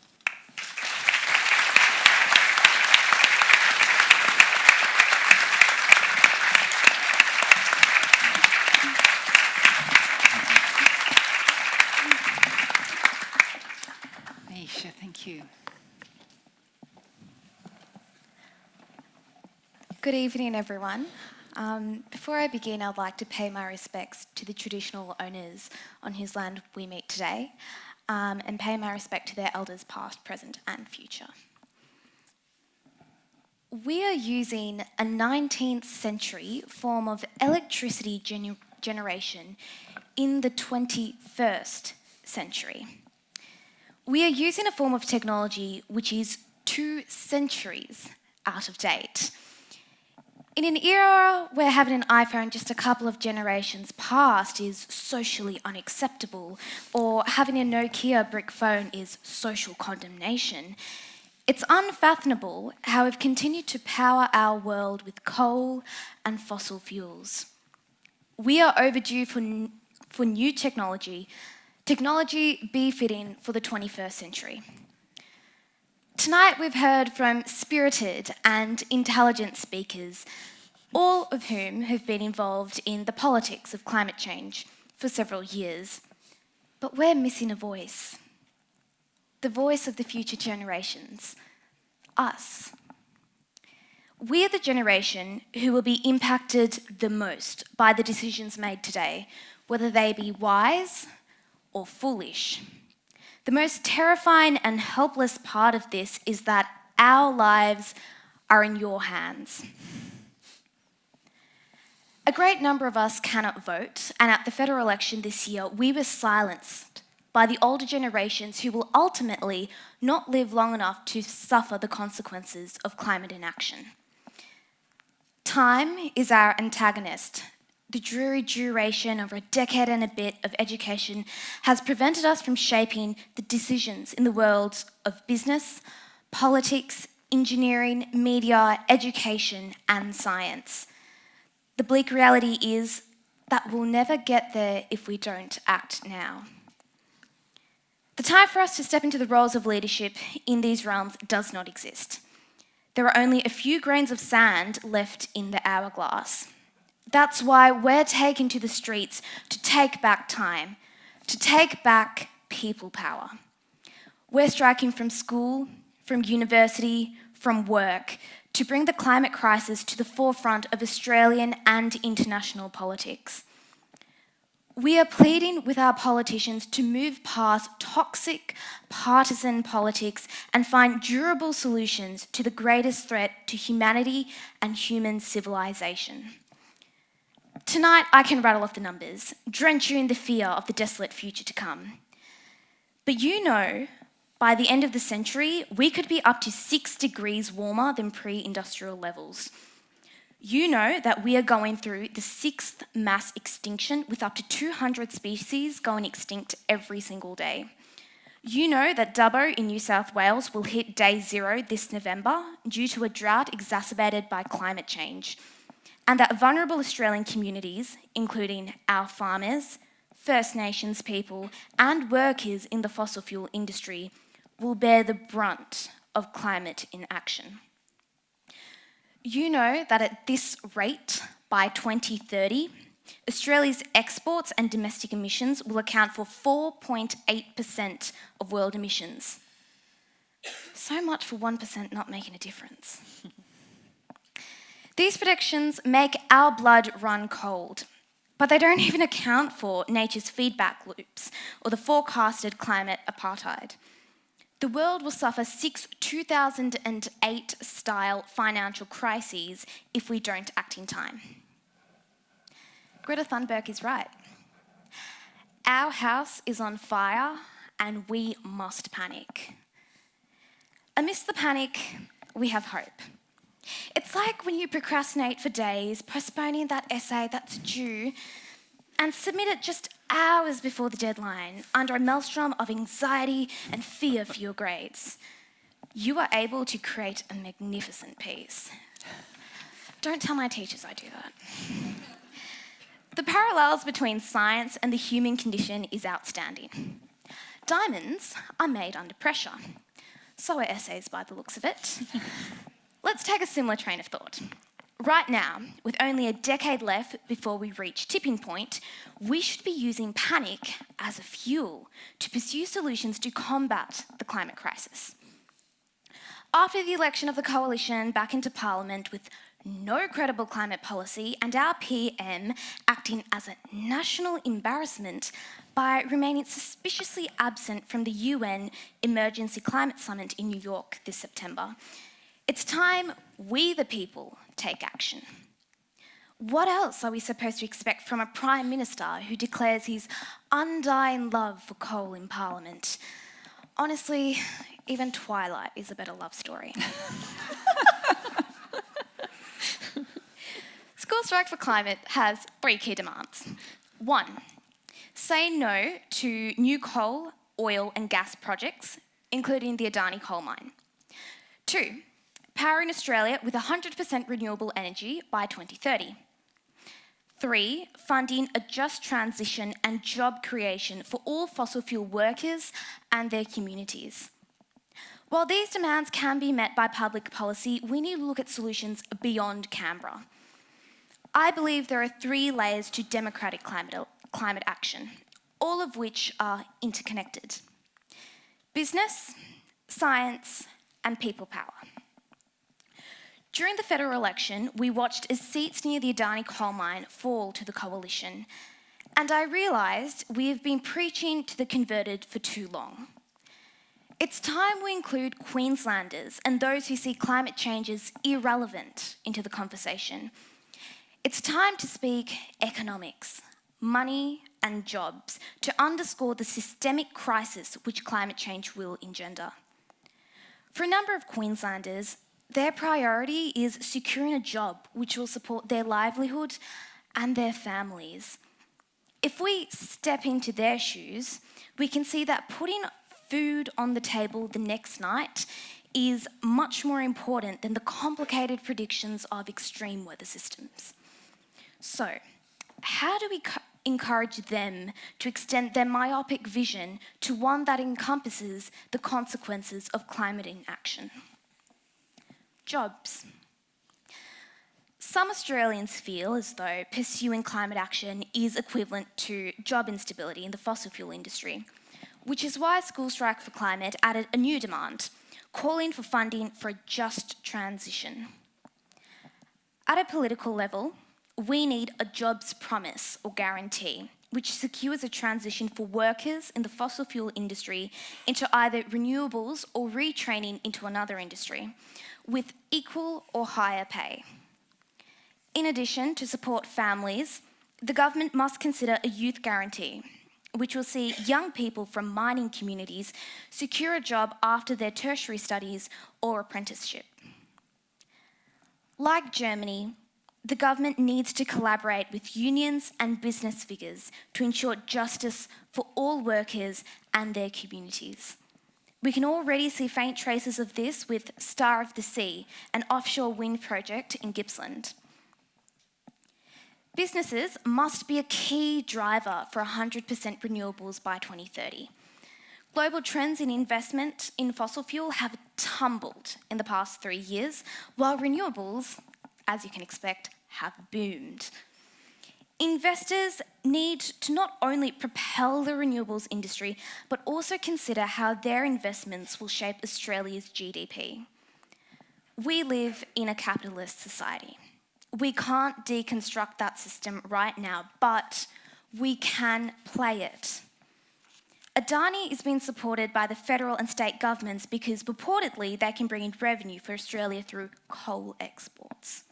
Aisha, thank you. Good evening, everyone. Before I begin, I'd like to pay my respects to the traditional owners on whose land we meet today, and pay my respect to their elders past, present and future. We are using a 19th century form of electricity generation in the 21st century. We are using a form of technology which is 2 centuries out of date. In an era where having an iPhone just a couple of generations past is socially unacceptable, or having a Nokia brick phone is social condemnation, it's unfathomable how we've continued to power our world with coal and fossil fuels. We are overdue for new technology befitting for the 21st century. Tonight we've heard from spirited and intelligent speakers, all of whom have been involved in the politics of climate change for several years. But we're missing a voice. The voice of the future generations. Us. We're the generation who will be impacted the most by the decisions made today, whether they be wise or foolish. The most terrifying and helpless part of this is that our lives are in your hands. A great number of us cannot vote, and at the federal election this year, we were silenced by the older generations who will ultimately not live long enough to suffer the consequences of climate inaction. Time is our antagonist, the dreary duration of a decade and a bit of education has prevented us from shaping the decisions in the worlds of business, politics, engineering, media, education, and science. The bleak reality is that we'll never get there if we don't act now. The time for us to step into the roles of leadership in these realms does not exist. There are only a few grains of sand left in the hourglass. That's why we're taking to the streets to take back time, to take back people power. We're striking from school, from university, from work, to bring the climate crisis to the forefront of Australian and international politics. We are pleading with our politicians to move past toxic, partisan politics and find durable solutions to the greatest threat to humanity and human civilization. Tonight, I can rattle off the numbers, drench you in the fear of the desolate future to come. But you know, by the end of the century, we could be up to 6 degrees warmer than pre-industrial levels. You know that we are going through the 6th mass extinction with up to 200 species going extinct every single day. You know that Dubbo in New South Wales will hit day 0 this November due to a drought exacerbated by climate change, and that vulnerable Australian communities, including our farmers, First Nations people, and workers in the fossil fuel industry, will bear the brunt of climate inaction. You know that at this rate, by 2030, Australia's exports and domestic emissions will account for 4.8% of world emissions. So much for 1% not making a difference. These predictions make our blood run cold, but they don't even account for nature's feedback loops or the forecasted climate apartheid. The world will suffer 6 2008-style financial crises if we don't act in time. Greta Thunberg is right. Our house is on fire and we must panic. Amidst the panic, we have hope. It's like when you procrastinate for days, postponing that essay that's due, and submit it just hours before the deadline, under a maelstrom of anxiety and fear for your grades. You are able to create a magnificent piece. Don't tell my teachers I do that. The parallels between science and the human condition is outstanding. Diamonds are made under pressure. So are essays by the looks of it. Let's take a similar train of thought. Right now, with only a decade left before we reach tipping point, we should be using panic as a fuel to pursue solutions to combat the climate crisis. After the election of the coalition back into Parliament with no credible climate policy and our PM acting as a national embarrassment by remaining suspiciously absent from the UN Emergency Climate Summit in New York this September, it's time we, the people, take action. What else are we supposed to expect from a Prime Minister who declares his undying love for coal in Parliament? Honestly, even Twilight is a better love story. School Strike for Climate has 3 key demands. 1, say no to new coal, oil and gas projects, including the Adani coal mine. 2, powering Australia with 100% renewable energy by 2030. 3, funding a just transition and job creation for all fossil fuel workers and their communities. While these demands can be met by public policy, we need to look at solutions beyond Canberra. I believe there are 3 layers to democratic climate action, all of which are interconnected: business, science, and people power. During the federal election, we watched as seats near the Adani coal mine fall to the coalition, and I realised we have been preaching to the converted for too long. It's time we include Queenslanders and those who see climate change as irrelevant into the conversation. It's time to speak economics, money and jobs to underscore the systemic crisis which climate change will engender. For a number of Queenslanders, their priority is securing a job which will support their livelihood and their families. If we step into their shoes, we can see that putting food on the table the next night is much more important than the complicated predictions of extreme weather systems. So, how do we encourage them to extend their myopic vision to one that encompasses the consequences of climate inaction? Jobs. Some Australians feel as though pursuing climate action is equivalent to job instability in the fossil fuel industry, which is why School Strike for Climate added a new demand, calling for funding for a just transition. At a political level, we need a jobs promise or guarantee, which secures a transition for workers in the fossil fuel industry into either renewables or retraining into another industry, with equal or higher pay. In addition, to support families, the government must consider a youth guarantee, which will see young people from mining communities secure a job after their tertiary studies or apprenticeship. Like Germany, the government needs to collaborate with unions and business figures to ensure justice for all workers and their communities. We can already see faint traces of this with Star of the Sea, an offshore wind project in Gippsland. Businesses must be a key driver for 100% renewables by 2030. Global trends in investment in fossil fuel have tumbled in the past 3 years, while renewables, as you can expect, have boomed. Investors need to not only propel the renewables industry, but also consider how their investments will shape Australia's GDP. We live in a capitalist society. We can't deconstruct that system right now, but we can play it. Adani is being supported by the federal and state governments because purportedly they can bring in revenue for Australia through coal exports.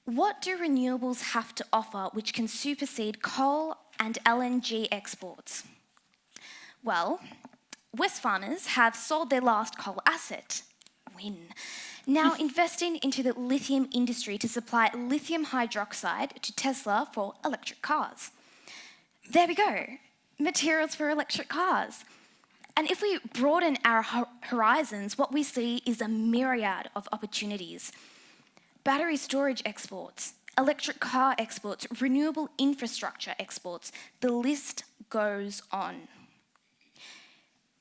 What do renewables have to offer which can supersede coal and LNG exports? Well, Wesfarmers have sold their last coal asset, win, now investing into the lithium industry to supply lithium hydroxide to Tesla for electric cars. There we go, materials for electric cars. And if we broaden our horizons, what we see is a myriad of opportunities. Battery storage exports, electric car exports, renewable infrastructure exports, the list goes on.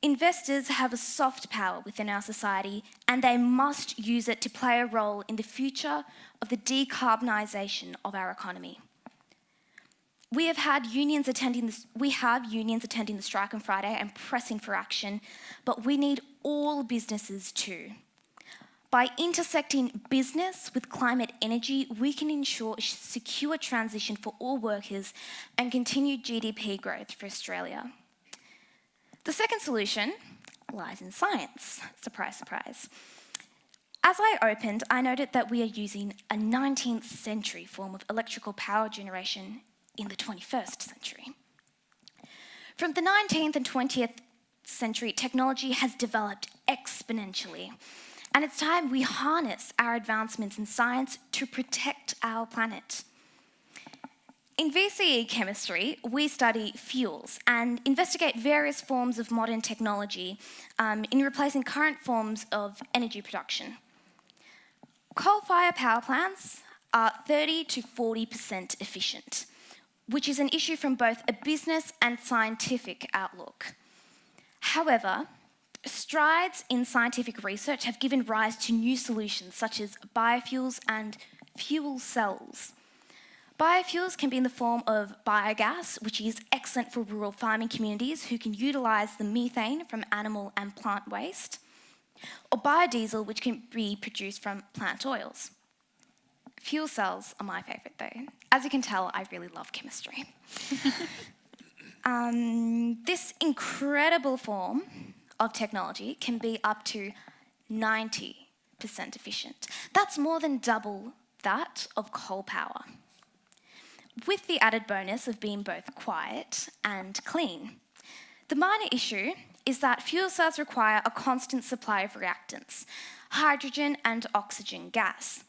Investors have a soft power within our society, and they must use it to play a role in the future of the decarbonisation of our economy. We have unions attending the strike on Friday and pressing for action, but we need all businesses too. By intersecting business with climate energy, we can ensure a secure transition for all workers and continued GDP growth for Australia. The second solution lies in science. Surprise, surprise. As I opened, I noted that we are using a 19th century form of electrical power generation in the 21st century. From the 19th and 20th century, technology has developed exponentially. And it's time we harness our advancements in science to protect our planet. In VCE chemistry, we study fuels and investigate various forms of modern technology in replacing current forms of energy production. Coal-fired power plants are 30 to 40% efficient, which is an issue from both a business and scientific outlook. However, strides in scientific research have given rise to new solutions such as biofuels and fuel cells. Biofuels can be in the form of biogas, which is excellent for rural farming communities who can utilise the methane from animal and plant waste, or biodiesel, which can be produced from plant oils. Fuel cells are my favourite though. As you can tell, I really love chemistry. This incredible form of technology can be up to 90% efficient. That's more than double that of coal power, with the added bonus of being both quiet and clean. The minor issue is that fuel cells require a constant supply of reactants, hydrogen and oxygen gas.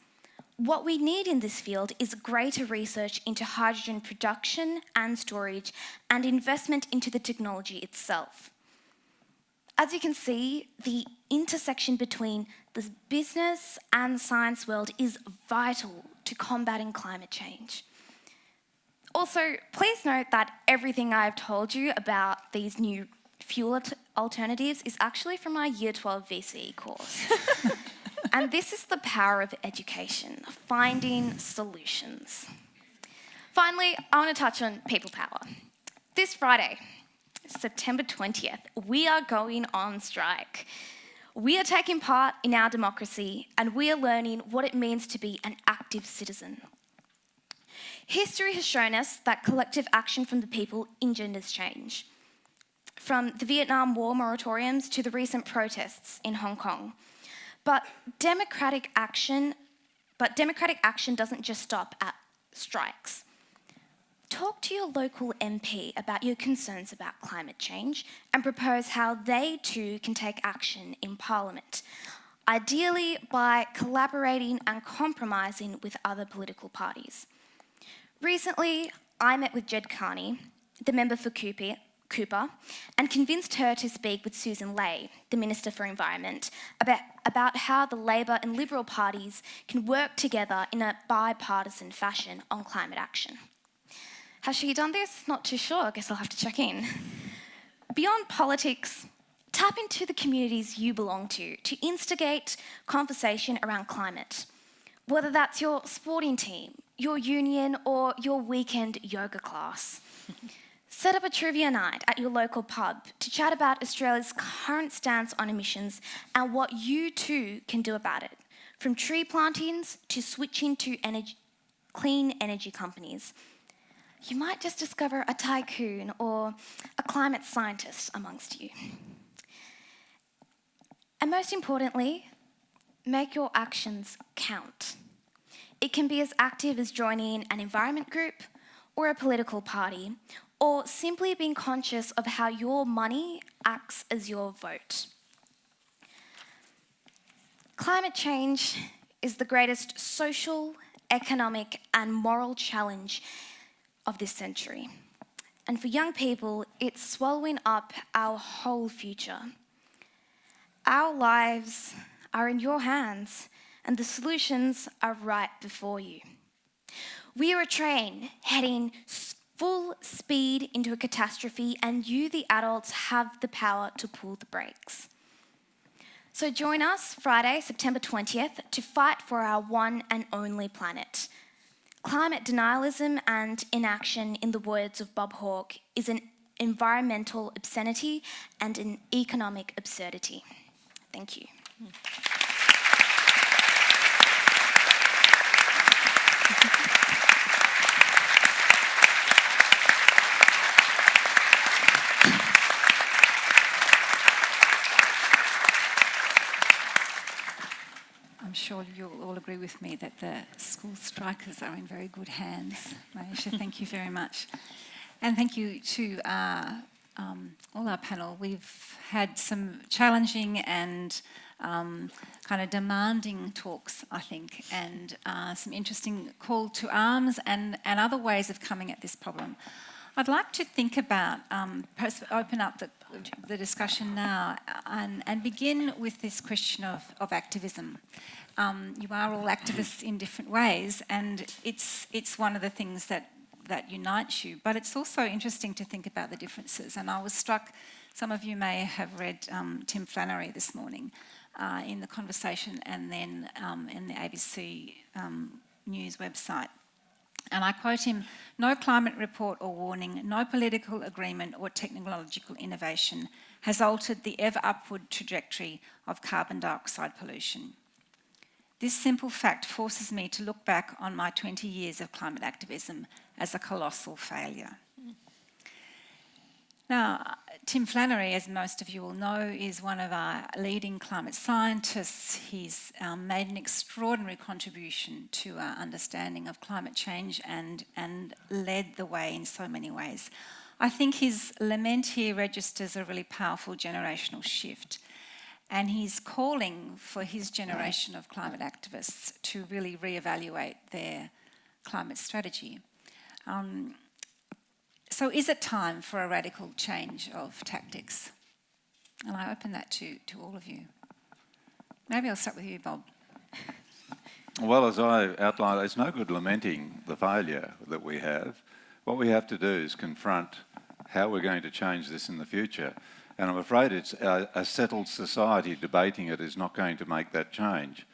What we need in this field is greater research into hydrogen production and storage and investment into the technology itself. As you can see, the intersection between the business and science world is vital to combating climate change. Also, please note that everything I've told you about these new fuel alternatives is actually from my Year 12 VCE course. And this is the power of education, finding solutions. Finally, I want to touch on people power. This Friday, September 20th, we are going on strike. We are taking part in our democracy and we are learning what it means to be an active citizen. History has shown us that collective action from the people engenders change. From the Vietnam War moratoriums to the recent protests in Hong Kong. But democratic action doesn't just stop at strikes. Talk to your local MP about your concerns about climate change and propose how they too can take action in Parliament, ideally by collaborating and compromising with other political parties. Recently, I met with Jed Carney, the member for Cooper, and convinced her to speak with Susan Ley, the Minister for Environment, about how the Labor and Liberal parties can work together in a bipartisan fashion on climate action. Has she done this? Not too sure. I guess I'll have to check in. Beyond politics, tap into the communities you belong to instigate conversation around climate, whether that's your sporting team, your union, or your weekend yoga class. Set up a trivia night at your local pub to chat about Australia's current stance on emissions and what you too can do about it, from tree plantings to switching to clean energy companies. You might just discover a tycoon or a climate scientist amongst you. And most importantly, make your actions count. It can be as active as joining an environment group or a political party, or simply being conscious of how your money acts as your vote. Climate change is the greatest social, economic, and moral challenge of this century. And for young people, it's swallowing up our whole future. Our lives are in your hands, and the solutions are right before you. We are a train heading full speed into a catastrophe, and you, the adults, have the power to pull the brakes. So join us Friday, September 20th, to fight for our one and only planet. Climate denialism and inaction, in the words of Bob Hawke, is an environmental obscenity and an economic absurdity. Thank you. I'm sure you'll all agree with me that the school strikers are in very good hands. Maisha, thank you very much. And thank you to all our panel. We've had some challenging and kind of demanding talks, I think, and some interesting call to arms and other ways of coming at this problem. I'd like to think about, perhaps open up the discussion now and begin with this question of activism. You are all activists in different ways, and it's one of the things that unites you, but it's also interesting to think about the differences. And I was struck, some of you may have read Tim Flannery this morning in the conversation and then in the ABC News website. And I quote him, "No climate report or warning, no political agreement or technological innovation has altered the ever upward trajectory of carbon dioxide pollution. This simple fact forces me to look back on my 20 years of climate activism as a colossal failure." Now, Tim Flannery, as most of you will know, is one of our leading climate scientists. He's made an extraordinary contribution to our understanding of climate change and led the way in so many ways. I think his lament here registers a really powerful generational shift. And he's calling for his generation of climate activists to really reevaluate their climate strategy. So is it time for a radical change of tactics? And I open that to all of you. Maybe I'll start with you, Bob. Well, as I outlined, it's no good lamenting the failure that we have. What we have to do is confront how we're going to change this in the future. And I'm afraid it's a settled society debating it is not going to make that change.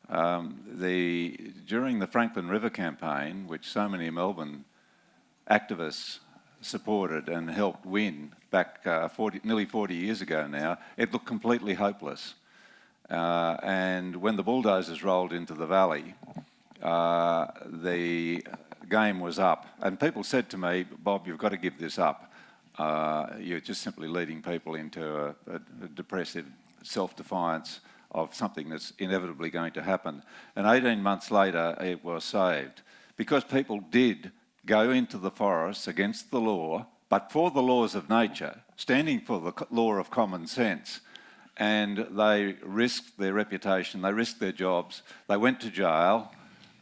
During the Franklin River campaign, which so many Melbourne activists supported and helped win back nearly 40 years ago now, it looked completely hopeless. And when the bulldozers rolled into the valley, the game was up. And people said to me, Bob, you've got to give this up. You're just simply leading people into a depressive self-defiance of something that's inevitably going to happen. And 18 months later, it was saved. Because people did go into the forests against the law, but for the laws of nature, standing for the law of common sense, and they risked their reputation, they risked their jobs, they went to jail,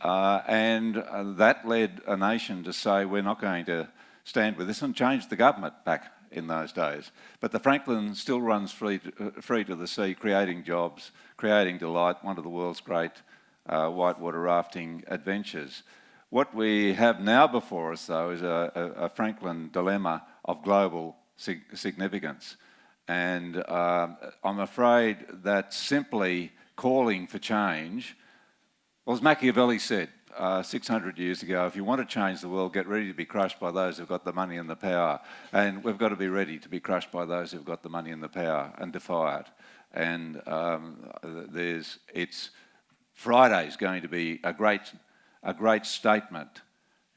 and that led a nation to say, we're not going to stand with this, and changed the government back in those days. But the Franklin still runs free to the sea, creating jobs, creating delight, one of the world's great whitewater rafting adventures. What we have now before us, though, is a Franklin dilemma of global significance. And I'm afraid that simply calling for change, well, as Machiavelli said 600 years ago, if you want to change the world, get ready to be crushed by those who've got the money and the power. And we've got to be ready to be crushed by those who've got the money and the power and defy it. And Friday's going to be a great statement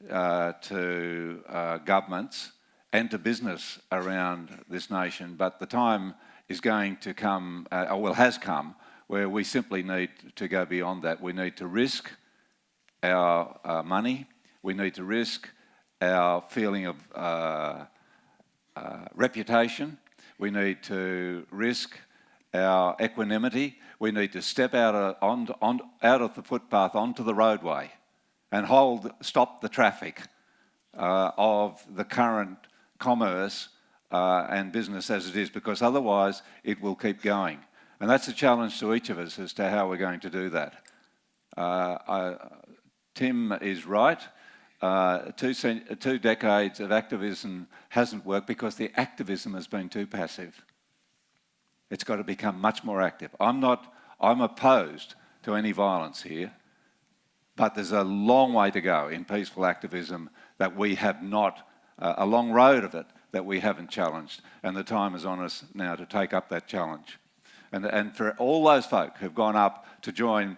to governments and to business around this nation, but the time is going to come, has come, where we simply need to go beyond that. We need to risk our money, we need to risk our feeling of reputation, we need to risk our equanimity, we need to step out of the footpath onto the roadway and stop the traffic of the current commerce and business as it is, because otherwise it will keep going. And that's a challenge to each of us as to how we're going to do that. Tim is right. 2 decades of activism hasn't worked because the activism has been too passive. It's got to become much more active. I'm opposed to any violence here, but there's a long way to go in peaceful activism that we have not, a long road of it that we haven't challenged. And the time is on us now to take up that challenge. And for all those folk who've gone up to join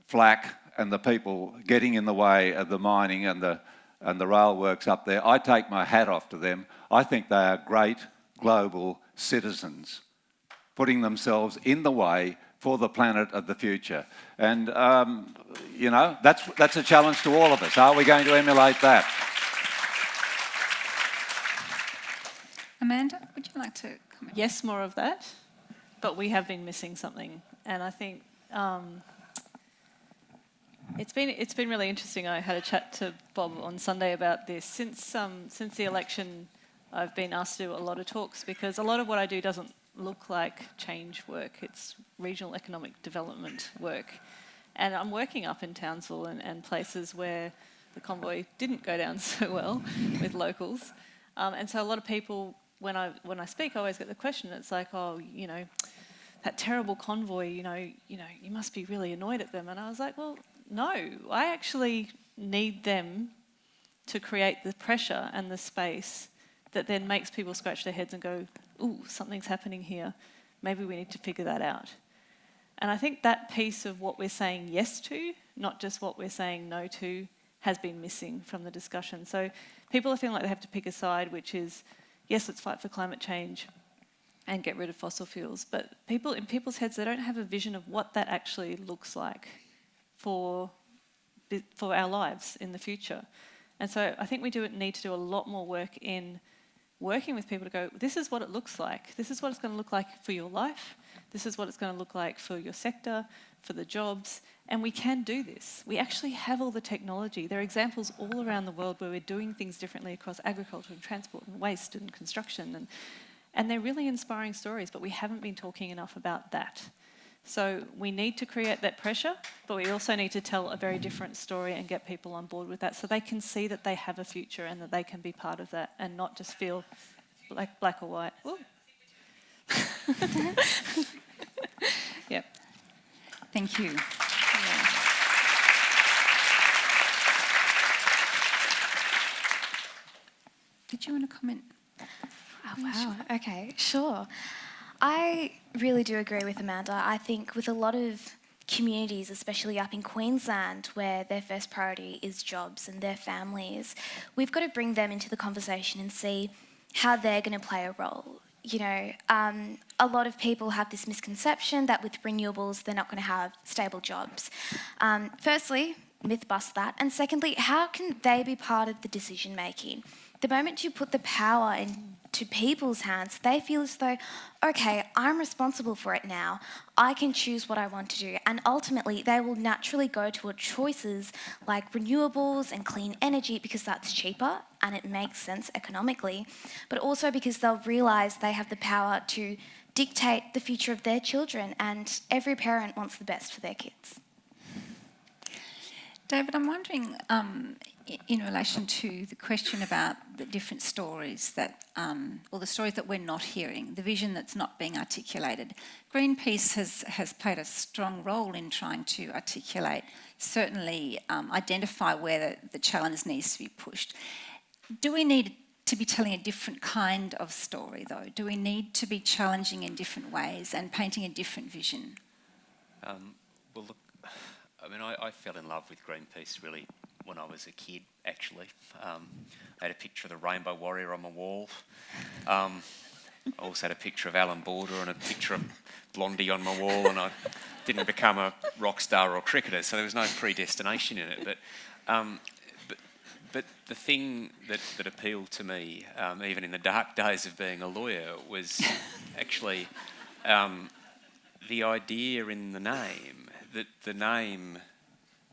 FLAC and the people getting in the way of the mining and the rail works up there, I take my hat off to them. I think they are great global citizens, putting themselves in the way for the planet of the future. And, that's a challenge to all of us. Are we going to emulate that? Amanda, would you like to comment? Yes, more of that, but we have been missing something. And I think it's been really interesting. I had a chat to Bob on Sunday about this. Since the election, I've been asked to do a lot of talks because a lot of what I do doesn't look like change work. It's regional economic development work. And I'm working up in Townsville and places where the convoy didn't go down so well with locals. And so a lot of people, when I speak, I always get the question. It's like, oh, that terrible convoy. You must be really annoyed at them. And I was like, well, no. I actually need them to create the pressure and the space that then makes people scratch their heads and go, ooh, something's happening here. Maybe we need to figure that out. And I think that piece of what we're saying yes to, not just what we're saying no to, has been missing from the discussion. So people are feeling like they have to pick a side, which is, yes, let's fight for climate change and get rid of fossil fuels. But in people's heads, they don't have a vision of what that actually looks like for our lives in the future. And so I think we need to do a lot more work in working with people to go, this is what it looks like. This is what it's going to look like for your life. This is what it's going to look like for your sector, for the jobs, and we can do this. We actually have all the technology. There are examples all around the world where we're doing things differently across agriculture and transport and waste and construction, and they're really inspiring stories, but we haven't been talking enough about that. So we need to create that pressure, but we also need to tell a very different story and get people on board with that so they can see that they have a future and that they can be part of that and not just feel like black or white. Ooh. Yep. Thank you. Yeah. Did you want to comment? Oh, wow. Okay, sure. I really do agree with Amanda. I think with a lot of communities, especially up in Queensland, where their first priority is jobs and their families, we've got to bring them into the conversation and see how they're going to play a role. You know, a lot of people have this misconception that with renewables, they're not going to have stable jobs. Firstly, myth bust that. And secondly, how can they be part of the decision making? The moment you put the power into people's hands, they feel as though, okay, I'm responsible for it now. I can choose what I want to do. And ultimately, they will naturally go toward choices like renewables and clean energy because that's cheaper and it makes sense economically, but also because they'll realise they have the power to dictate the future of their children, and every parent wants the best for their kids. David, I'm wondering, in relation to the question about the different stories that, or the stories that we're not hearing, the vision that's not being articulated. Greenpeace has played a strong role in trying to articulate, certainly identify where the challenge needs to be pushed. Do we need to be telling a different kind of story, though? Do we need to be challenging in different ways and painting a different vision? Well, look, I mean, I fell in love with Greenpeace really when I was a kid, actually. I had a picture of the Rainbow Warrior on my wall. I also had a picture of Alan Border and a picture of Blondie on my wall, and I didn't become a rock star or cricketer, so there was no predestination in it. But the thing that appealed to me, even in the dark days of being a lawyer, was actually the idea in the name, that the name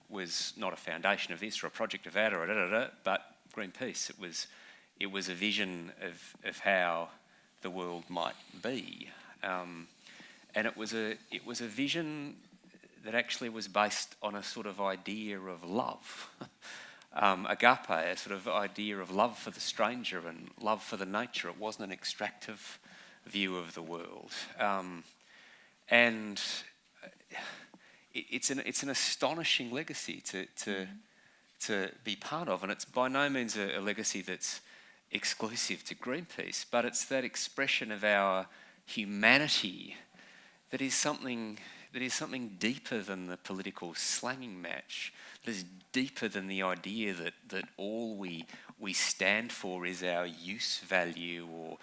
was not a foundation of this or a project of that or but Greenpeace. It was a vision of how the world might be, and it was a vision that actually was based on a sort of idea of love, agape, a sort of idea of love for the stranger and love for the nature. It wasn't an extractive view of the world, and it's an astonishing legacy to be part of, and it's by no means a legacy that's exclusive to Greenpeace, but it's that expression of our humanity that is something deeper than the political slanging match, that is deeper than the idea that all we stand for is our use value or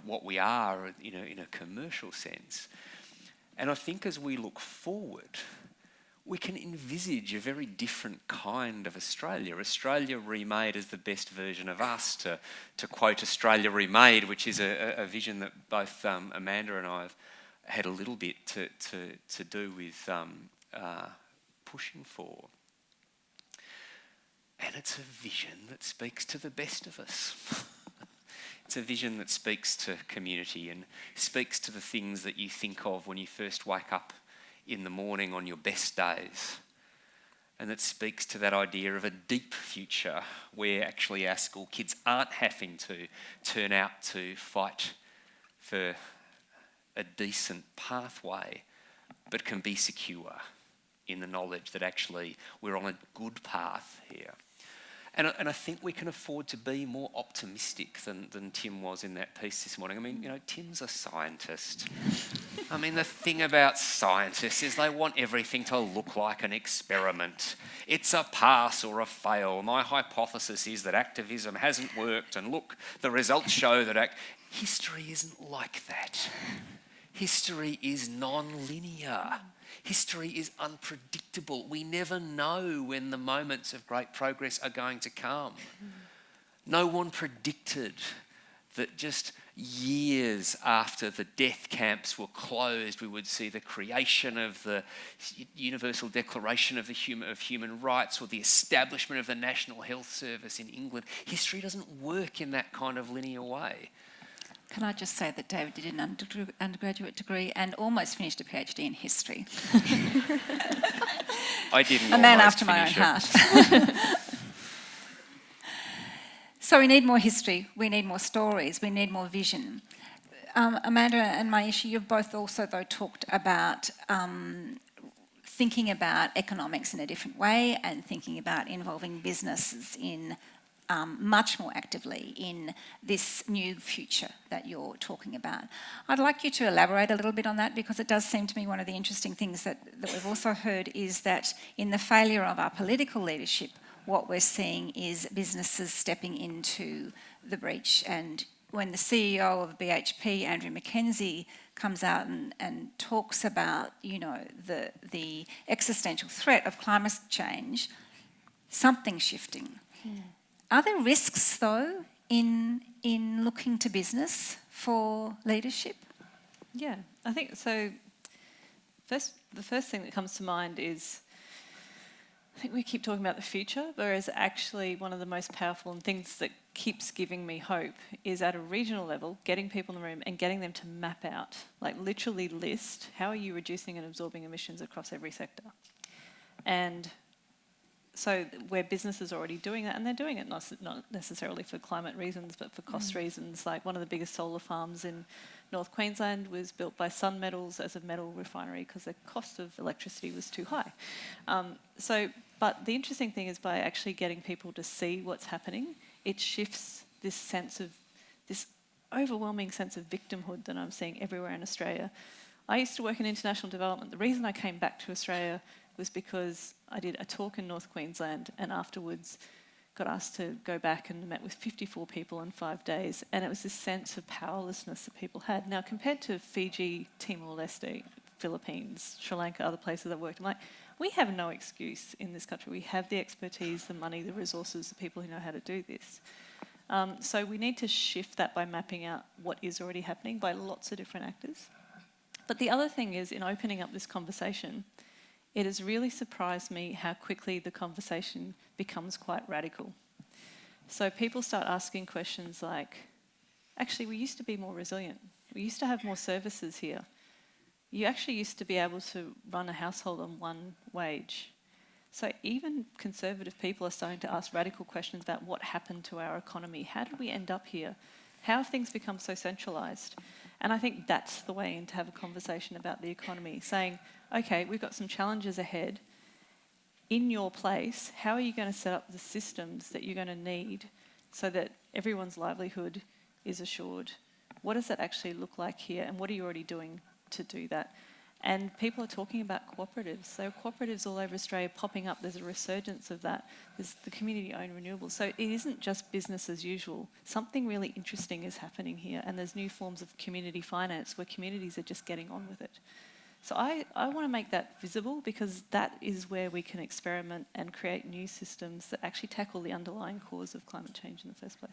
what we are, you know, in a commercial sense. And I think as we look forward, we can envisage a very different kind of Australia. Australia remade as the best version of us, to quote Australia Remade, which is a vision that both Amanda and I have had a little bit to do with pushing for. And it's a vision that speaks to the best of us. It's a vision that speaks to community and speaks to the things that you think of when you first wake up in the morning on your best days. And that speaks to that idea of a deep future where actually our school kids aren't having to turn out to fight for a decent pathway, but can be secure in the knowledge that actually we're on a good path here. And I think we can afford to be more optimistic than Tim was in that piece this morning. I mean, you know, Tim's a scientist. I mean, the thing about scientists is they want everything to look like an experiment. It's a pass or a fail. My hypothesis is that activism hasn't worked, and look, the results show that history isn't like that. History is non-linear. History is unpredictable. We never know when the moments of great progress are going to come. No one predicted that just years after the death camps were closed, we would see the creation of the Universal Declaration of Human Rights or the establishment of the National Health Service in England. History doesn't work in that kind of linear way. Can I just say that David did an undergraduate degree and almost finished a PhD in history. I didn't. A man after my own heart. So we need more history, we need more stories, we need more vision. Amanda and Maisha, you've both also though talked about thinking about economics in a different way and thinking about involving businesses in much more actively in this new future that you're talking about. I'd like you to elaborate a little bit on that, because it does seem to me one of the interesting things that we've also heard is that in the failure of our political leadership, what we're seeing is businesses stepping into the breach. And when the CEO of BHP, Andrew Mackenzie, comes out and talks about, you know, the existential threat of climate change, something's shifting. Are there risks, though, in looking to business for leadership? Yeah, I think so. The first thing that comes to mind is, I think we keep talking about the future, whereas actually one of the most powerful things that keeps giving me hope is at a regional level, getting people in the room and getting them to map out, like literally list, how are you reducing and absorbing emissions across every sector? And so where businesses are already doing that, and they're doing it not necessarily for climate reasons, but for cost reasons. Like one of the biggest solar farms in North Queensland was built by Sun Metals as a metal refinery because the cost of electricity was too high. But the interesting thing is by actually getting people to see what's happening, it shifts this overwhelming sense of victimhood that I'm seeing everywhere in Australia. I used to work in international development. The reason I came back to Australia was because I did a talk in North Queensland and afterwards got asked to go back and met with 54 people in 5 days, and it was this sense of powerlessness that people had. Now, compared to Fiji, Timor-Leste, Philippines, Sri Lanka, other places I've worked, I'm like, we have no excuse in this country. We have the expertise, the money, the resources, the people who know how to do this. So we need to shift that by mapping out what is already happening by lots of different actors. But the other thing is, in opening up this conversation, it has really surprised me how quickly the conversation becomes quite radical. So people start asking questions like, actually, we used to be more resilient. We used to have more services here. You actually used to be able to run a household on one wage. So even conservative people are starting to ask radical questions about what happened to our economy. How did we end up here? How have things become so centralised? And I think that's the way in to have a conversation about the economy, saying, okay, we've got some challenges ahead. In your place, how are you going to set up the systems that you're going to need so that everyone's livelihood is assured? What does that actually look like here, and what are you already doing to do that? And people are talking about cooperatives. So cooperatives all over Australia popping up. There's a resurgence of that. There's the community-owned renewables. So it isn't just business as usual. Something really interesting is happening here, and there's new forms of community finance where communities are just getting on with it. So I want to make that visible, because that is where we can experiment and create new systems that actually tackle the underlying cause of climate change in the first place.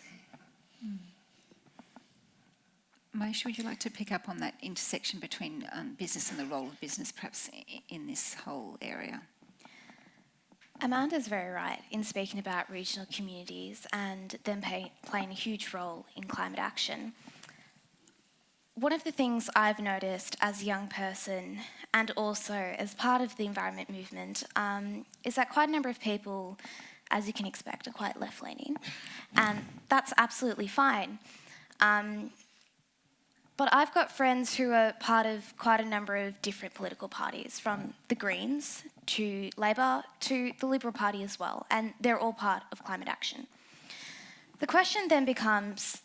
Maisha, would you like to pick up on that intersection between business and the role of business perhaps in this whole area? Amanda's very right in speaking about regional communities and them playing a huge role in climate action. One of the things I've noticed as a young person and also as part of the environment movement is that quite a number of people, as you can expect, are quite left-leaning, and that's absolutely fine. But I've got friends who are part of quite a number of different political parties, from the Greens to Labor to the Liberal Party as well, and they're all part of climate action. The question then becomes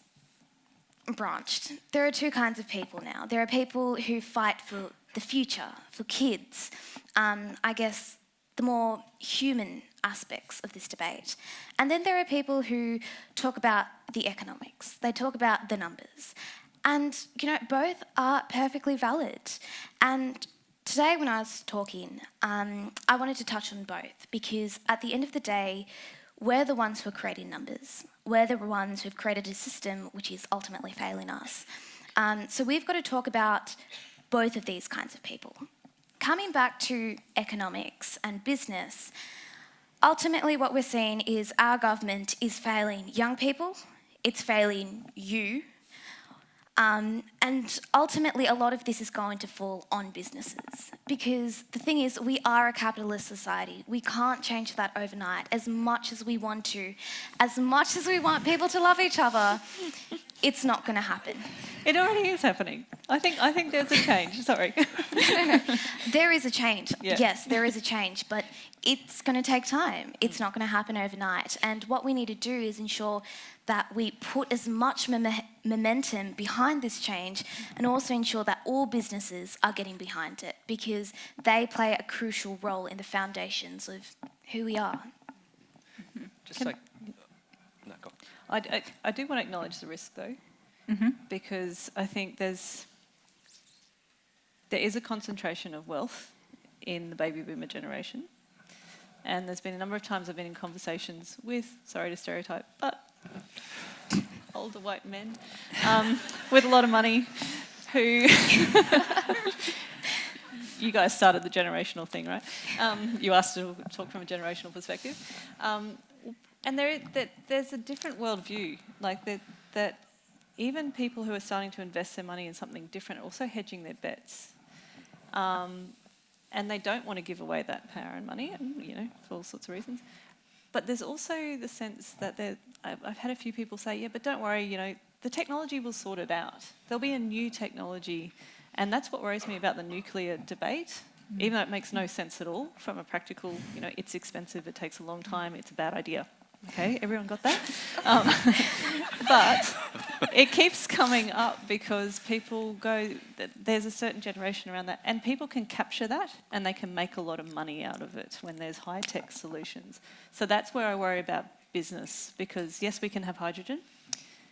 branched. There are two kinds of people now. There are people who fight for the future, for kids, I guess the more human aspects of this debate. And then there are people who talk about the economics. They talk about the numbers. And, you know, both are perfectly valid. And today when I was talking, I wanted to touch on both, because at the end of the day, we're the ones who are creating numbers. We're the ones who've created a system which is ultimately failing us. So we've got to talk about both of these kinds of people. Coming back to economics and business, ultimately what we're seeing is our government is failing young people, it's failing you, and ultimately a lot of this is going to fall on businesses. Because the thing is, we are a capitalist society. We can't change that overnight as much as we want to. As much as we want people to love each other, it's not going to happen. It already is happening. I think there's a change. Sorry. No. There is a change. Yeah. Yes, there is a change, but it's going to take time. It's not going to happen overnight. And what we need to do is ensure that we put as much momentum behind this change and also ensure that all businesses are getting behind it, because they play a crucial role in the foundations of who we are. Just like... No, go on. I do want to acknowledge the risk, though, because I think there is a concentration of wealth in the baby boomer generation, and there's been a number of times I've been in conversations with, sorry to stereotype, but older white men with a lot of money who... You guys started the generational thing, right? You asked to talk from a generational perspective. And there's a different worldview, like that even people who are starting to invest their money in something different are also hedging their bets. And they don't want to give away that power and money, for all sorts of reasons. But there's also the sense that I've had a few people say, yeah, but don't worry, the technology will sort it out. There'll be a new technology. And that's what worries me about the nuclear debate, even though it makes no sense at all from a practical, it's expensive, it takes a long time, it's a bad idea. Okay, everyone got that? But it keeps coming up because people go, there's a certain generation around that, and people can capture that and they can make a lot of money out of it when there's high-tech solutions. So that's where I worry about business, because yes, we can have hydrogen.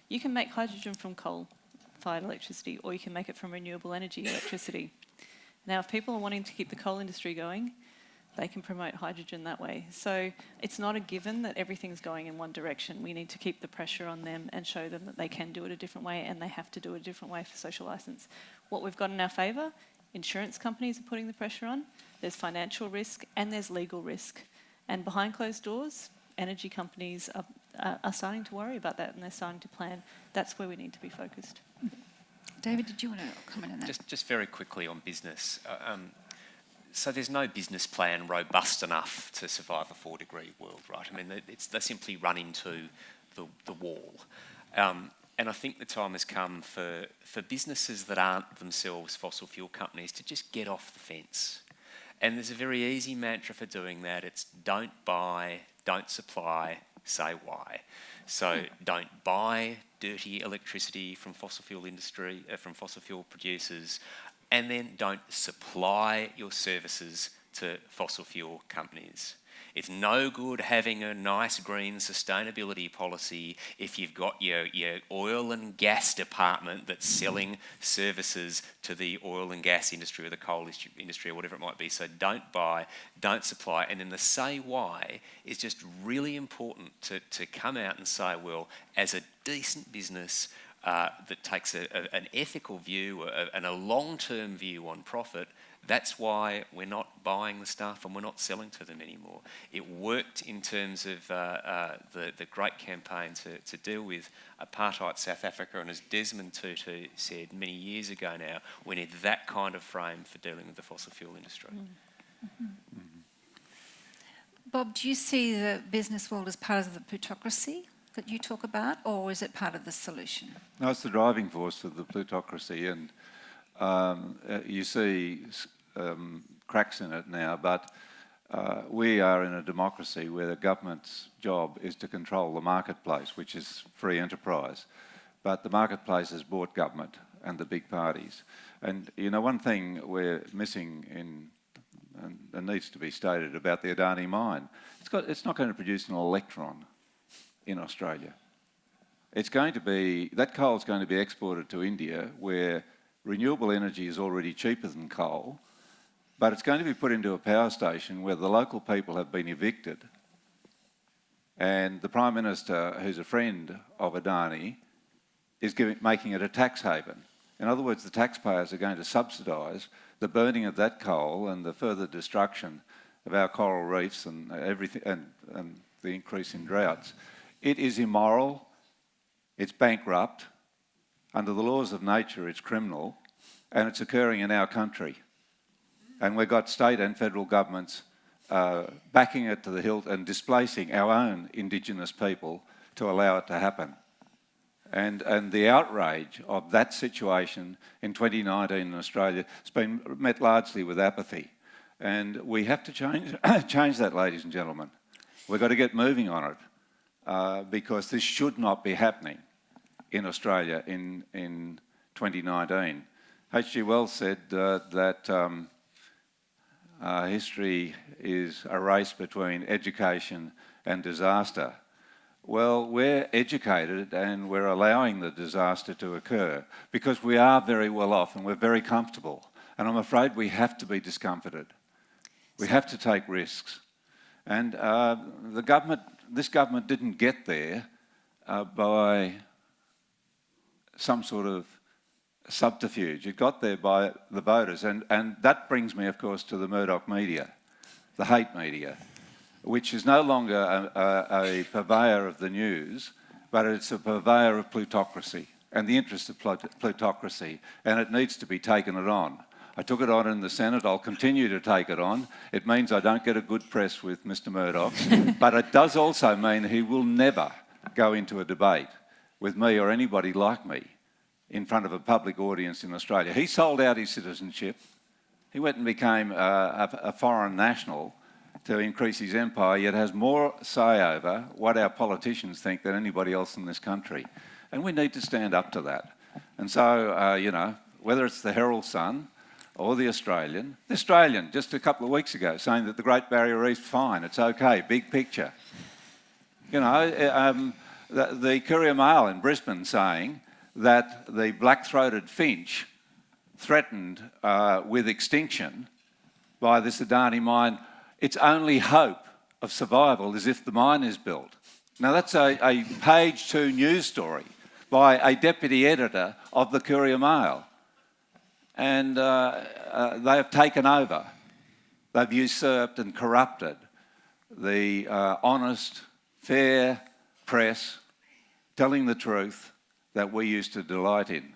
You can make hydrogen from coal-fired electricity, or you can make it from renewable energy electricity. Now, if people are wanting to keep the coal industry going, they can promote hydrogen that way. So it's not a given that everything's going in one direction. We need to keep the pressure on them and show them that they can do it a different way, and they have to do it a different way for social licence. What we've got in our favour, insurance companies are putting the pressure on, there's financial risk and there's legal risk. And behind closed doors, energy companies are starting to worry about that, and they're starting to plan. That's where we need to be focused. David, did you want to comment on that? Just very quickly on business. So there's no business plan robust enough to survive a 4-degree world, right? I mean, they simply run into the wall. And I think the time has come for businesses that aren't themselves fossil fuel companies to just get off the fence. And there's a very easy mantra for doing that. It's don't buy, don't supply, say why. So don't buy dirty electricity from fossil fuel industry, from fossil fuel producers, and then don't supply your services to fossil fuel companies. It's no good having a nice green sustainability policy if you've got your oil and gas department that's selling services to the oil and gas industry or the coal industry or whatever it might be. So don't buy, don't supply. And then the say why is just really important to come out and say, well, as a decent business that takes an ethical view and a long-term view on profit, that's why we're not buying the stuff and we're not selling to them anymore. It worked in terms of the great campaign to deal with apartheid South Africa, and as Desmond Tutu said many years ago now, we need that kind of frame for dealing with the fossil fuel industry. Bob, do you see the business world as part of the plutocracy that you talk about, or is it part of the solution? No, it's the driving force of the plutocracy, and you see cracks in it now, but we are in a democracy where the government's job is to control the marketplace, which is free enterprise. But the marketplace has bought government and the big parties. And one thing we're missing and needs to be stated about the Adani mine, it's not going to produce an electron in Australia. That coal is going to be exported to India, where renewable energy is already cheaper than coal, but it's going to be put into a power station where the local people have been evicted, And the Prime Minister, who's a friend of Adani, is making it a tax haven. In other words, the taxpayers are going to subsidise the burning of that coal and the further destruction of our coral reefs and everything, and the increase in droughts. It is immoral, it's bankrupt, under the laws of nature it's criminal, and it's occurring in our country. And we've got state and federal governments backing it to the hilt and displacing our own Indigenous people to allow it to happen. And the outrage of that situation in 2019 in Australia has been met largely with apathy. And we have to change that, ladies and gentlemen. We've got to get moving on it because this should not be happening in Australia in 2019. H.G. Wells said that history is a race between education and disaster. Well, we're educated and we're allowing the disaster to occur because we are very well off and we're very comfortable. And I'm afraid we have to be discomforted. We have to take risks. And this government didn't get there by some sort of subterfuge. It got there by the voters. And that brings me, of course, to the Murdoch media, the hate media, which is no longer a purveyor of the news, but it's a purveyor of plutocracy and the interest of plutocracy, and it needs to be taken on. I took it on in the Senate. I'll continue to take it on. It means I don't get a good press with Mr. Murdoch, but it does also mean he will never go into a debate with me or anybody like me in front of a public audience in Australia. He sold out his citizenship. He went and became a foreign national to increase his empire, yet has more say over what our politicians think than anybody else in this country. And we need to stand up to that. And so, you know, whether it's the Herald Sun or the Australian just a couple of weeks ago saying that the Great Barrier Reef's fine, it's okay, big picture. You know, the Courier Mail in Brisbane saying that the black-throated finch threatened with extinction by this Adani mine, its only hope of survival is if the mine is built. Now that's a page 2 news story by a deputy editor of the Courier Mail. And they have taken over. They've usurped and corrupted the honest, fair press, telling the truth that we used to delight in.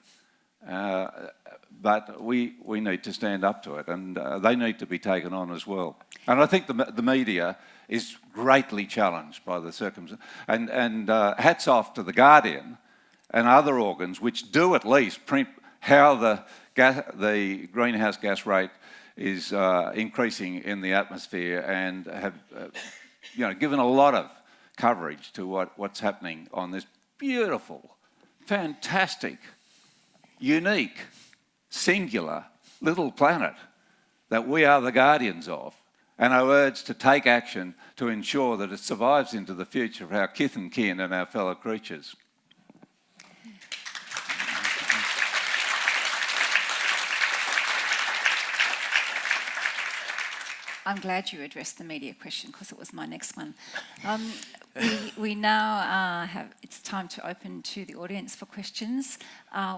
But we need to stand up to it, and they need to be taken on as well. And I think the media is greatly challenged by the circumstances. And hats off to The Guardian and other organs which do at least print how the greenhouse gas rate is increasing in the atmosphere, and have given a lot of coverage to what's happening on this beautiful, fantastic, unique, singular little planet that we are the guardians of, and are urged to take action to ensure that it survives into the future of our kith and kin and our fellow creatures. I'm glad you addressed the media question because it was my next one. We now it's time to open to the audience for questions.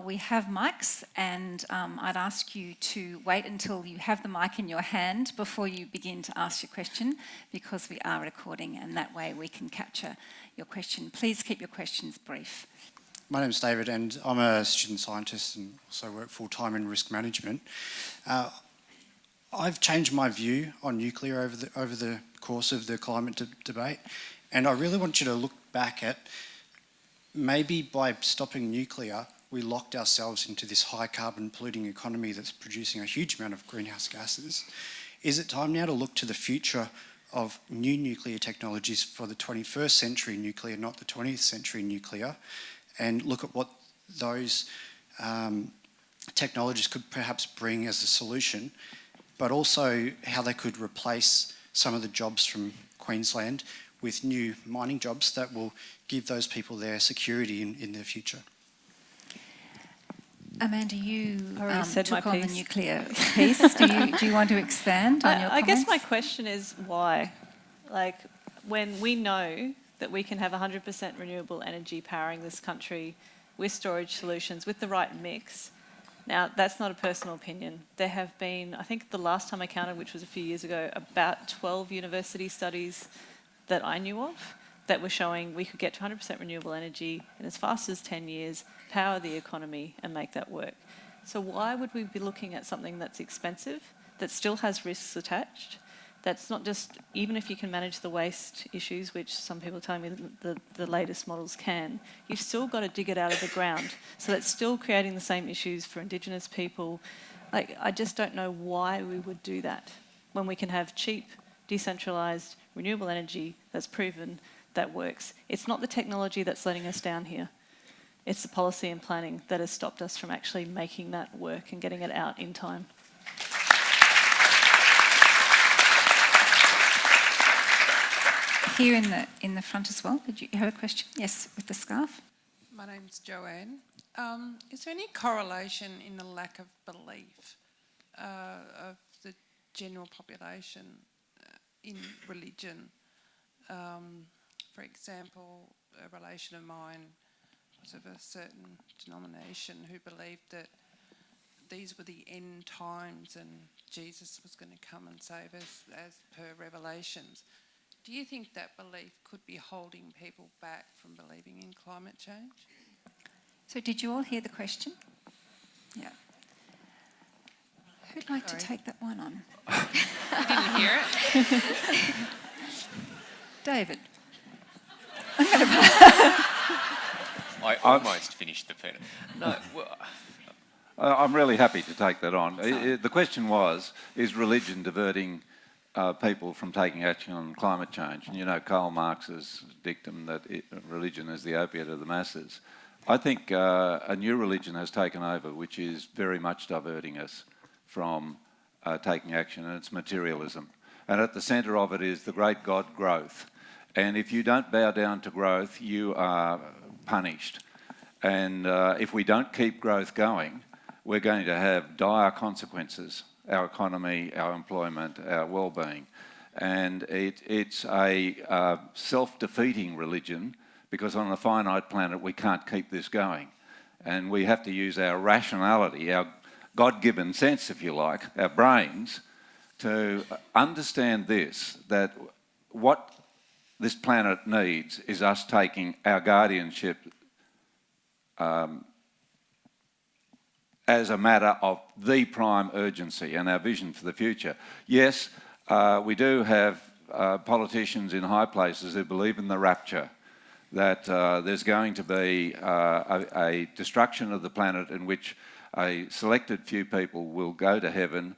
We have mics, and I'd ask you to wait until you have the mic in your hand before you begin to ask your question, because we are recording, and that way we can capture your question. Please keep your questions brief. My name's David, and I'm a student scientist and also work full-time in risk management. I've changed my view on nuclear over the course of the climate debate, and I really want you to look back at maybe by stopping nuclear, we locked ourselves into this high carbon polluting economy that's producing a huge amount of greenhouse gases. Is it time now to look to the future of new nuclear technologies for the 21st century nuclear, not the 20th century nuclear, and look at what those technologies could perhaps bring as a solution, but also how they could replace some of the jobs from Queensland with new mining jobs that will give those people their security in their future. Amanda, you said took my on the piece. nuclear piece. Do you want to expand on your I comments? guess my question is why? Like, when we know that we can have 100% renewable energy powering this country with storage solutions, with the right mix. Now, that's not a personal opinion. There have been, I think the last time I counted, which was a few years ago, about 12 university studies that I knew of that were showing we could get to 100% renewable energy in as fast as 10 years, power the economy and make that work. So why would we be looking at something that's expensive, that still has risks attached, that's not just, even if you can manage the waste issues, which some people tell me the latest models can, you've still got to dig it out of the ground. So that's still creating the same issues for Indigenous people. Like, I just don't know why we would do that when we can have cheap, decentralised, renewable energy that's proven, that works. It's not the technology that's letting us down here. It's the policy and planning that has stopped us from actually making that work and getting it out in time. Here in the front as well, did you have a question? Yes, with the scarf. My name's Joanne. Is there any correlation in the lack of belief of the general population in religion? For example, a relation of mine was of a certain denomination who believed that these were the end times and Jesus was going to come and save us as per Revelations. Do you think that belief could be holding people back from believing in climate change? So did you all hear the question? Yeah. Who'd like to take that one on? You didn't hear it? David. I almost finished the pen. No, well, I'm really happy to take that on. The question was, is religion diverting people from taking action on climate change? And you know Karl Marx's dictum that religion is the opiate of the masses. I think a new religion has taken over, which is very much diverting us from taking action, and it's materialism. And at the centre of it is the great God growth. And if you don't bow down to growth, you are punished. And if we don't keep growth going, we're going to have dire consequences. Our economy, our employment, our well-being. And it's a self-defeating religion, because on a finite planet we can't keep this going. And we have to use our rationality, our God-given sense, if you like, our brains, to understand this, that what this planet needs is us taking our guardianship as a matter of the prime urgency and our vision for the future. Yes, we do have politicians in high places who believe in the rapture, that there's going to be a destruction of the planet in which a selected few people will go to heaven.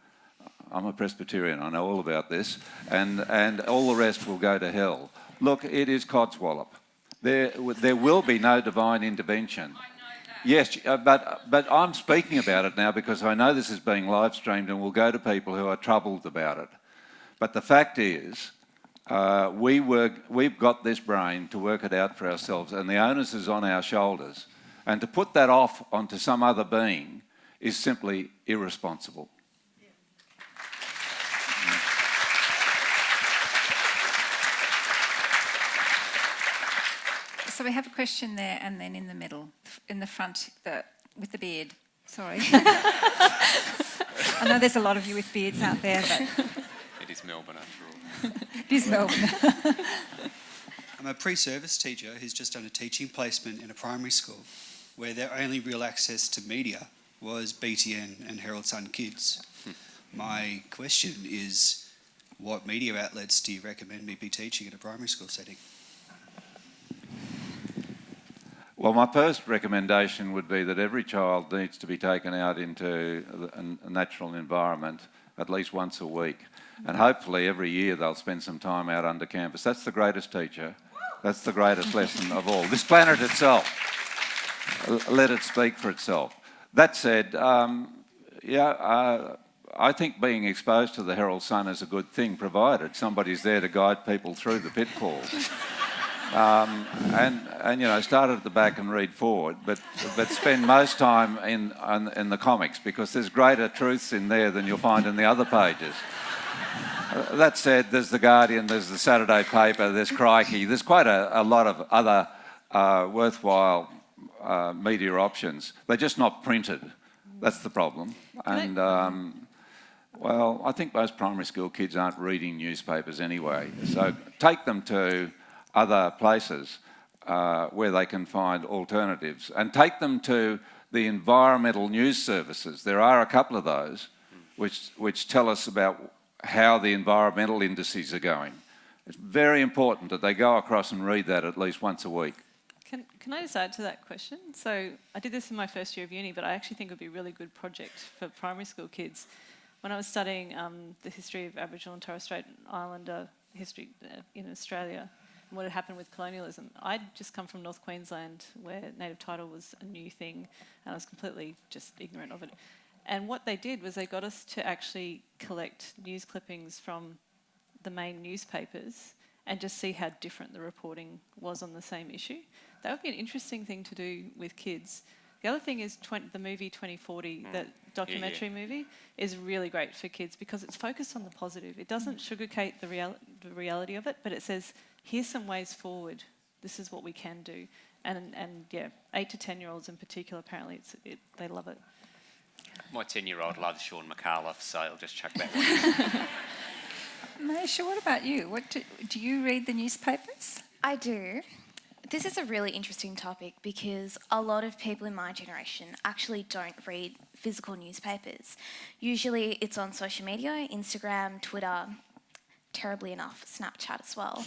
I'm a Presbyterian, I know all about this, and all the rest will go to hell. Look, it is codswallop. There will be no divine intervention. Yes, but I'm speaking about it now because I know this is being live streamed and will go to people who are troubled about it. But the fact is, we've got this brain to work it out for ourselves, and the onus is on our shoulders. And to put that off onto some other being is simply irresponsible. So we have a question there, and then in the middle, in the front, with the beard. Sorry. I know there's a lot of you with beards out there, but it is Melbourne after all. it is Melbourne. I'm a pre-service teacher who's just done a teaching placement in a primary school where their only real access to media was BTN and Herald Sun Kids. My question is, what media outlets do you recommend me be teaching in a primary school setting? Well, my first recommendation would be that every child needs to be taken out into a natural environment at least once a week. And hopefully every year they'll spend some time out under campus. That's the greatest teacher. That's the greatest lesson of all. This planet itself, let it speak for itself. That said, I think being exposed to the Herald Sun is a good thing, provided somebody's there to guide people through the pitfalls. And you know, start at the back and read forward, but spend most time in the comics, because there's greater truths in there than you'll find in the other pages. That said, there's The Guardian, there's the Saturday paper, there's Crikey. There's quite a lot of other worthwhile media options. They're just not printed. That's the problem. And, well, I think most primary school kids aren't reading newspapers anyway. So take them to other places where they can find alternatives, and take them to the environmental news services. There are a couple of those which tell us about how the environmental indices are going. It's very important that they go across and read that at least once a week. Can I just add to that question? So I did this in my first year of uni, but I actually think it would be a really good project for primary school kids. When I was studying the history of Aboriginal and Torres Strait Islander history in Australia, and what had happened with colonialism, I'd just come from North Queensland, where native title was a new thing, and I was completely just ignorant of it. And what they did was they got us to actually collect news clippings from the main newspapers and just see how different the reporting was on the same issue. That would be an interesting thing to do with kids. The other thing is the movie 2040, that documentary movie, is really great for kids because it's focused on the positive. It doesn't sugarcoat the reality of it, but it says, here's some ways forward. This is what we can do. And 8 to 10-year-olds in particular, apparently, they love it. My 10-year-old loves Sean McAuliffe, so I'll just chuck that one in. Maisha, what about you? Do you read the newspapers? I do. This is a really interesting topic because a lot of people in my generation actually don't read physical newspapers. Usually it's on social media, Instagram, Twitter, terribly enough, Snapchat as well.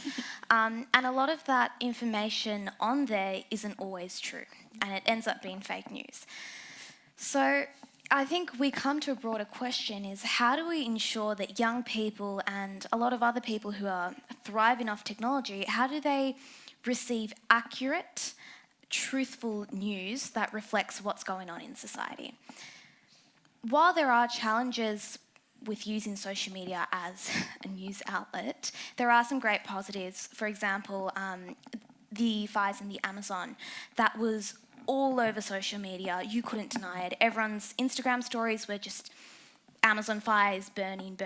And a lot of that information on there isn't always true, and it ends up being fake news. So I think we come to a broader question is how do we ensure that young people and a lot of other people who are thriving off technology, how do they receive accurate, truthful news that reflects what's going on in society? While there are challenges with using social media as a news outlet, there are some great positives. For example, the fires in the Amazon, that was all over social media. You couldn't deny it. Everyone's Instagram stories were just Amazon fires burning.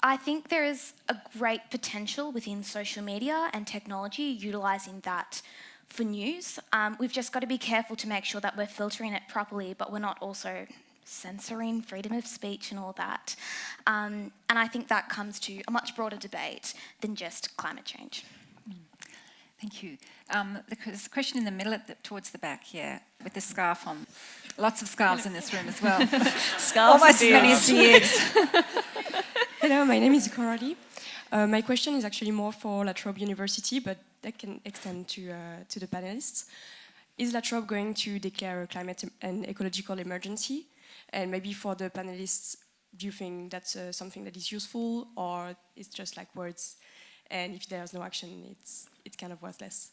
I think there is a great potential within social media and technology utilising that for news. We've just got to be careful to make sure that we're filtering it properly, but we're not also censoring freedom of speech and all that. And I think that comes to a much broader debate than just climate change. Thank you. There's a question in the middle towards the back here with the scarf on. Lots of scarves in this room as well. Scarves almost as many as beards. Hello, my name is Coralie. My question is actually more for La Trobe University, but that can extend to the panelists. Is La Trobe going to declare a climate and ecological emergency? And maybe for the panelists, do you think that's something that is useful, or it's just like words? And if there's no action, it's kind of worthless.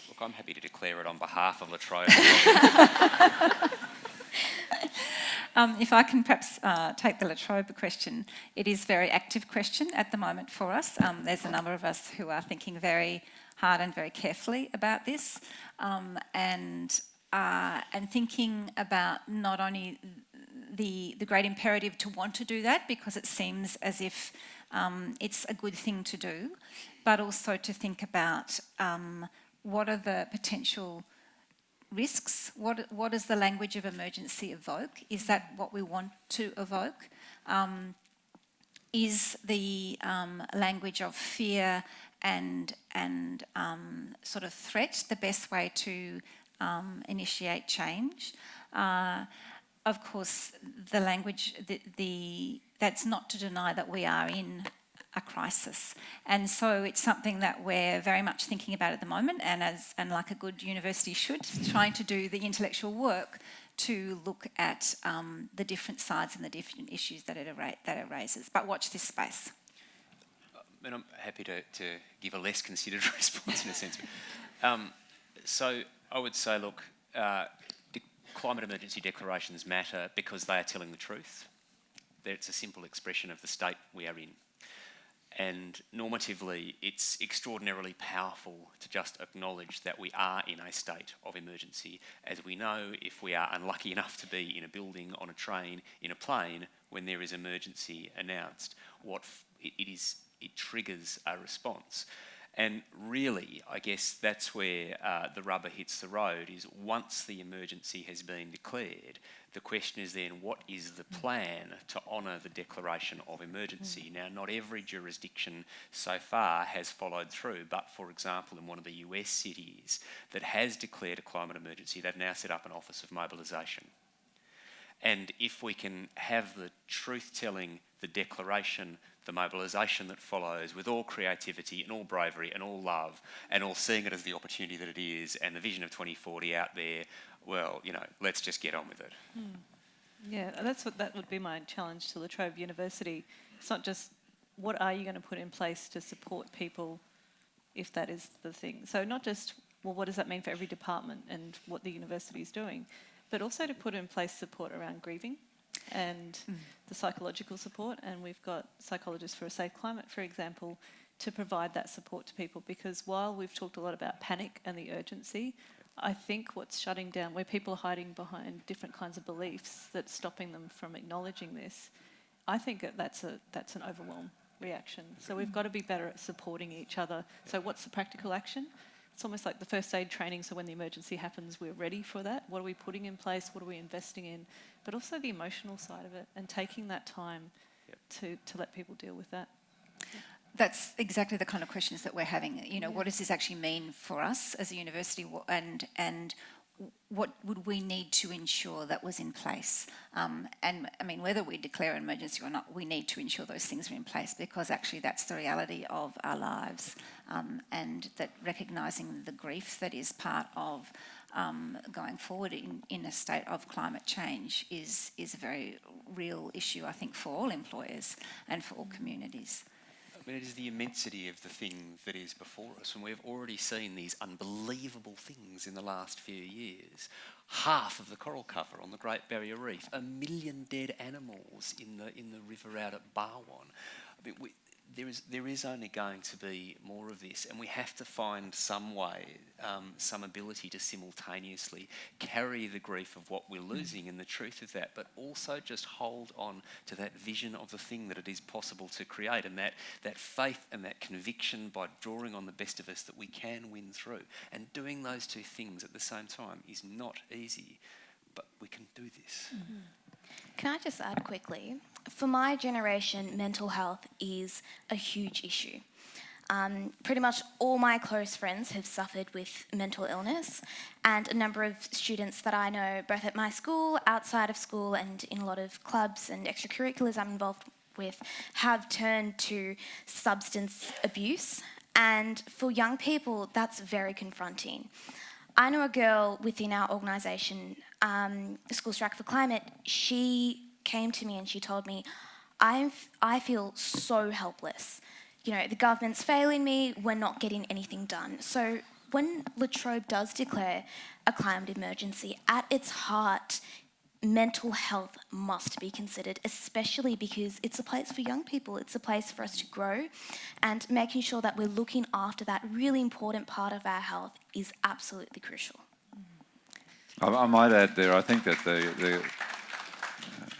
Look, I'm happy to declare it on behalf of La Trobe. If I can perhaps take the La Trobe question, it is a very active question at the moment for us. There's a number of us who are thinking very hard and very carefully about this, and thinking about not only the great imperative to want to do that, because it seems as if it's a good thing to do, but also to think about what are the potential risks, what does the language of emergency evoke? Is that what we want to evoke? Is the language of fear and sort of threat the best way to initiate change? Of course, the language, that's not to deny that we are in a crisis. And so it's something that we're very much thinking about at the moment, and like a good university should, trying to do the intellectual work to look at the different sides and the different issues that it raises. But watch this space. And I'm happy to give a less considered response in a sense. So I would say, look, climate emergency declarations matter because they are telling the truth. It's a simple expression of the state we are in. And normatively, it's extraordinarily powerful to just acknowledge that we are in a state of emergency. As we know, if we are unlucky enough to be in a building, on a train, in a plane, when there is emergency announced, it triggers a response. And really, I guess that's where the rubber hits the road, is once the emergency has been declared, the question is then, what is the plan to honour the declaration of emergency? Now, not every jurisdiction so far has followed through, but for example, in one of the US cities that has declared a climate emergency, they've now set up an Office of Mobilisation. And if we can have the truth-telling, the declaration, the mobilisation that follows with all creativity and all bravery and all love and all seeing it as the opportunity that it is and the vision of 2040 out there, well, let's just get on with it. Yeah, that would be my challenge to La Trobe University. It's not just what are you going to put in place to support people if that is the thing. So not just, well, what does that mean for every department and what the university is doing, but also to put in place support around grieving and the psychological support. And we've got Psychologists for a Safe Climate, for example, to provide that support to people, because while we've talked a lot about panic and the urgency, I think what's shutting down, where people are hiding behind different kinds of beliefs that's stopping them from acknowledging this, I think that's an overwhelm reaction. So we've got to be better at supporting each other. So what's the practical action? It's almost like the first aid training, so when the emergency happens, we're ready for that. What are we putting in place? What are we investing in? But also the emotional side of it, and taking that time to let people deal with that. That's exactly the kind of questions that we're having. What does this actually mean for us as a university, and what would we need to ensure that was in place? And I mean, whether we declare an emergency or not, we need to ensure those things are in place, because actually that's the reality of our lives, and that recognising the grief that is part of going forward in a state of climate change is a very real issue, I think, for all employers and for all communities. I mean, it is the immensity of the thing that is before us, and we've already seen these unbelievable things in the last few years. Half of the coral cover on the Great Barrier Reef, 1 million dead animals in the river out at Barwon. I mean, there is only going to be more of this, and we have to find some way, some ability to simultaneously carry the grief of what we're losing and the truth of that, but also just hold on to that vision of the thing that it is possible to create, and that faith and that conviction by drawing on the best of us that we can win through. And doing those two things at the same time is not easy, but we can do this. Mm-hmm. Can I just add quickly? For my generation, mental health is a huge issue. Pretty much all my close friends have suffered with mental illness, and a number of students that I know, both at my school, outside of school, and in a lot of clubs and extracurriculars I'm involved with, have turned to substance abuse. And for young people, that's very confronting. I know a girl within our organisation, School Strike for Climate. She came to me and she told me, I feel so helpless. The government's failing me, we're not getting anything done. So when La Trobe does declare a climate emergency, at its heart, mental health must be considered, especially because it's a place for young people, it's a place for us to grow, and making sure that we're looking after that really important part of our health is absolutely crucial. I might add there, I think that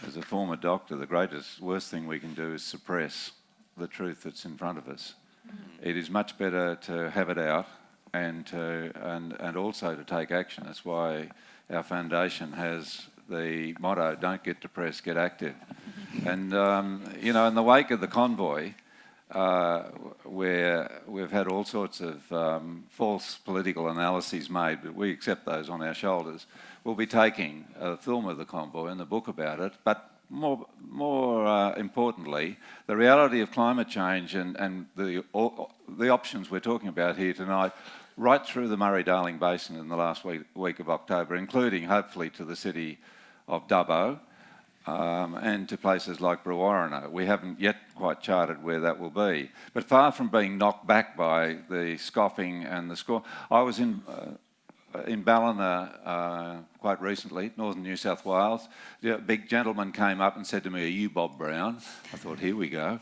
as a former doctor, the worst thing we can do is suppress the truth that's in front of us. It is much better to have it out and also to take action. That's why our foundation has the motto, don't get depressed, get active. And, in the wake of the convoy, where we've had all sorts of false political analyses made, but we accept those on our shoulders, we'll be taking a film of the convoy and the book about it, but more importantly, the reality of climate change and the options we're talking about here tonight, right through the Murray-Darling Basin in the last week of October, including hopefully to the city of Dubbo and to places like Brewarrina. We haven't yet quite charted where that will be. But far from being knocked back by the scoffing and the score, I was in Ballina quite recently, northern New South Wales. A big gentleman came up and said to me, "Are you Bob Brown?" I thought, here we go.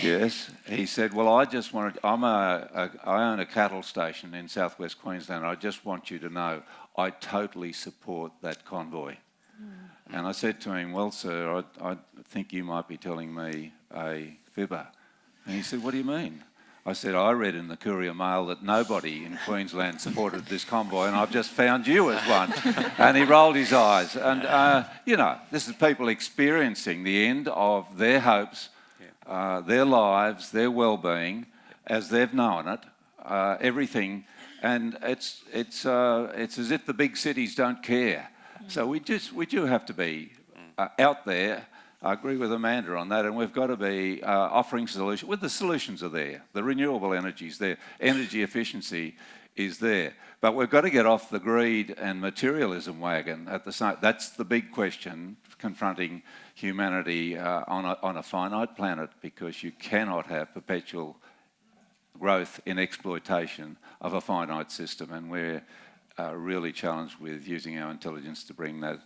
Yes, he said, well, I just wanted, I own a cattle station in southwest Queensland. I just want you to know I totally support that convoy. And I said to him, well, sir, I think you might be telling me a fibber. And he said, what do you mean? I said, I read in the Courier Mail that nobody in Queensland supported this convoy, and I've just found you as one. And he rolled his eyes. And, you know, this is people experiencing the end of their hopes, their lives, their well-being, as they've known it, everything. And it's as if the big cities don't care. So we do have to be out there. I agree with Amanda on that, and we've got to be offering solutions. Well, the solutions are there. The renewable energy is there. Energy efficiency is there. But we've got to get off the greed and materialism wagon at the same. That's the big question confronting humanity on a finite planet, because you cannot have perpetual growth in exploitation of a finite system, and we're really challenged with using our intelligence to bring that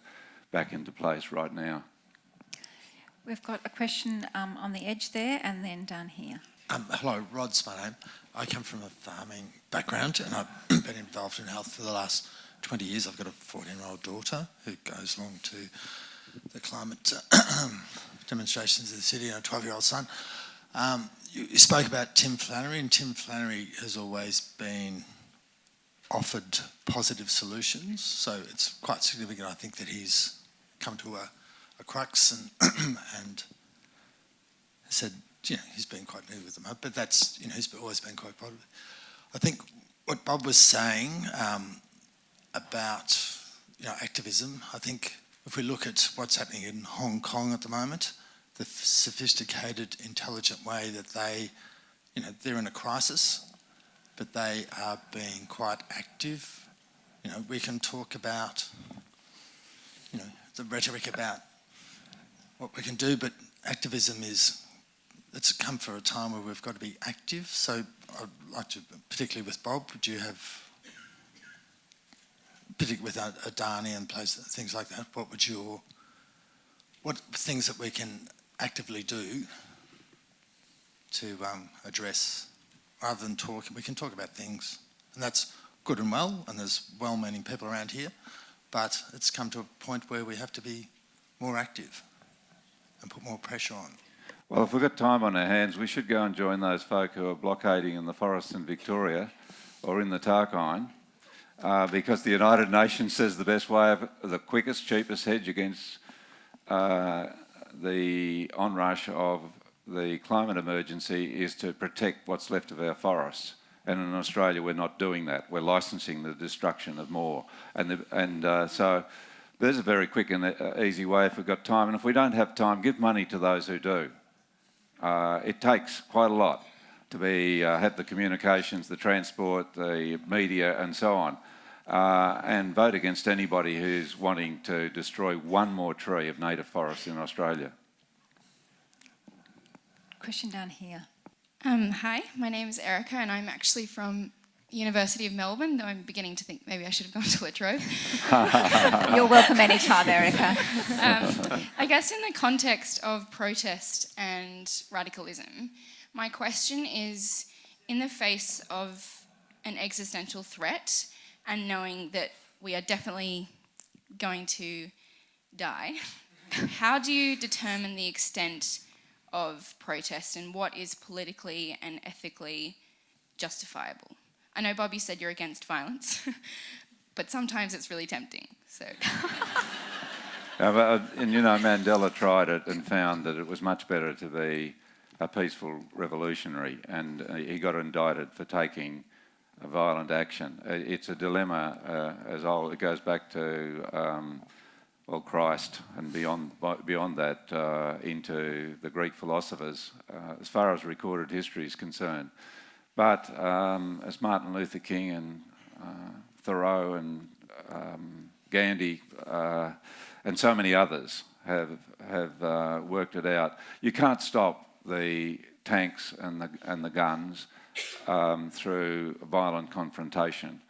back into place right now. We've got a question on the edge there, and then down here. Hello, Rod's my name. I come from a farming background, and I've been involved in health for the last 20 years. I've got a 14-year-old daughter who goes along to the climate demonstrations in the city, and a 12-year-old son. You spoke about Tim Flannery, and Tim Flannery has always been offered positive solutions, so it's quite significant, I think, that he's come to a crux and said, you know, he's been quite new with them, but that's, you know, he's always been quite positive. I think what Bob was saying about, you know, activism, I think if we look at what's happening in Hong Kong at the moment, the sophisticated, intelligent way that they, you know, they're in a crisis, but they are being quite active. You know, we can talk about, you know, the rhetoric about what we can do, but activism it's come for a time where we've got to be active. So I'd like to, particularly with Bob, would you have, particularly with Adani and things like that, what things that we can actively do to address, rather than talk, we can talk about things. And that's good and well, and there's well-meaning people around here, but it's come to a point where we have to be more active and put more pressure on. Well, if we've got time on our hands, we should go and join those folk who are blockading in the forests in Victoria or in the Tarkine, because the United Nations says the best way of the quickest, cheapest hedge against the onrush of the climate emergency is to protect what's left of our forests. And in Australia, we're not doing that. We're licensing the destruction of more. So there's a very quick and easy way if we've got time. And if we don't have time, give money to those who do. It takes quite a lot to have the communications, the transport, the media, and so on. And vote against anybody who's wanting to destroy one more tree of native forests in Australia. Question down here. Hi, my name is Erica, and I'm actually from University of Melbourne, though I'm beginning to think maybe I should have gone to La Trobe. You're welcome anytime, Erica. I guess in the context of protest and radicalism, my question is, in the face of an existential threat and knowing that we are definitely going to die, how do you determine the extent of protest and what is politically and ethically justifiable? I know, Bob, you said you're against violence, but sometimes it's really tempting, so... And you know, Mandela tried it and found that it was much better to be a peaceful revolutionary, and he got indicted for taking a violent action. It's a dilemma as old. It goes back to Christ and beyond that into the Greek philosophers, as far as recorded history is concerned. But as Martin Luther King and Thoreau and Gandhi and so many others have worked it out, you can't stop the tanks and the guns through violent confrontation.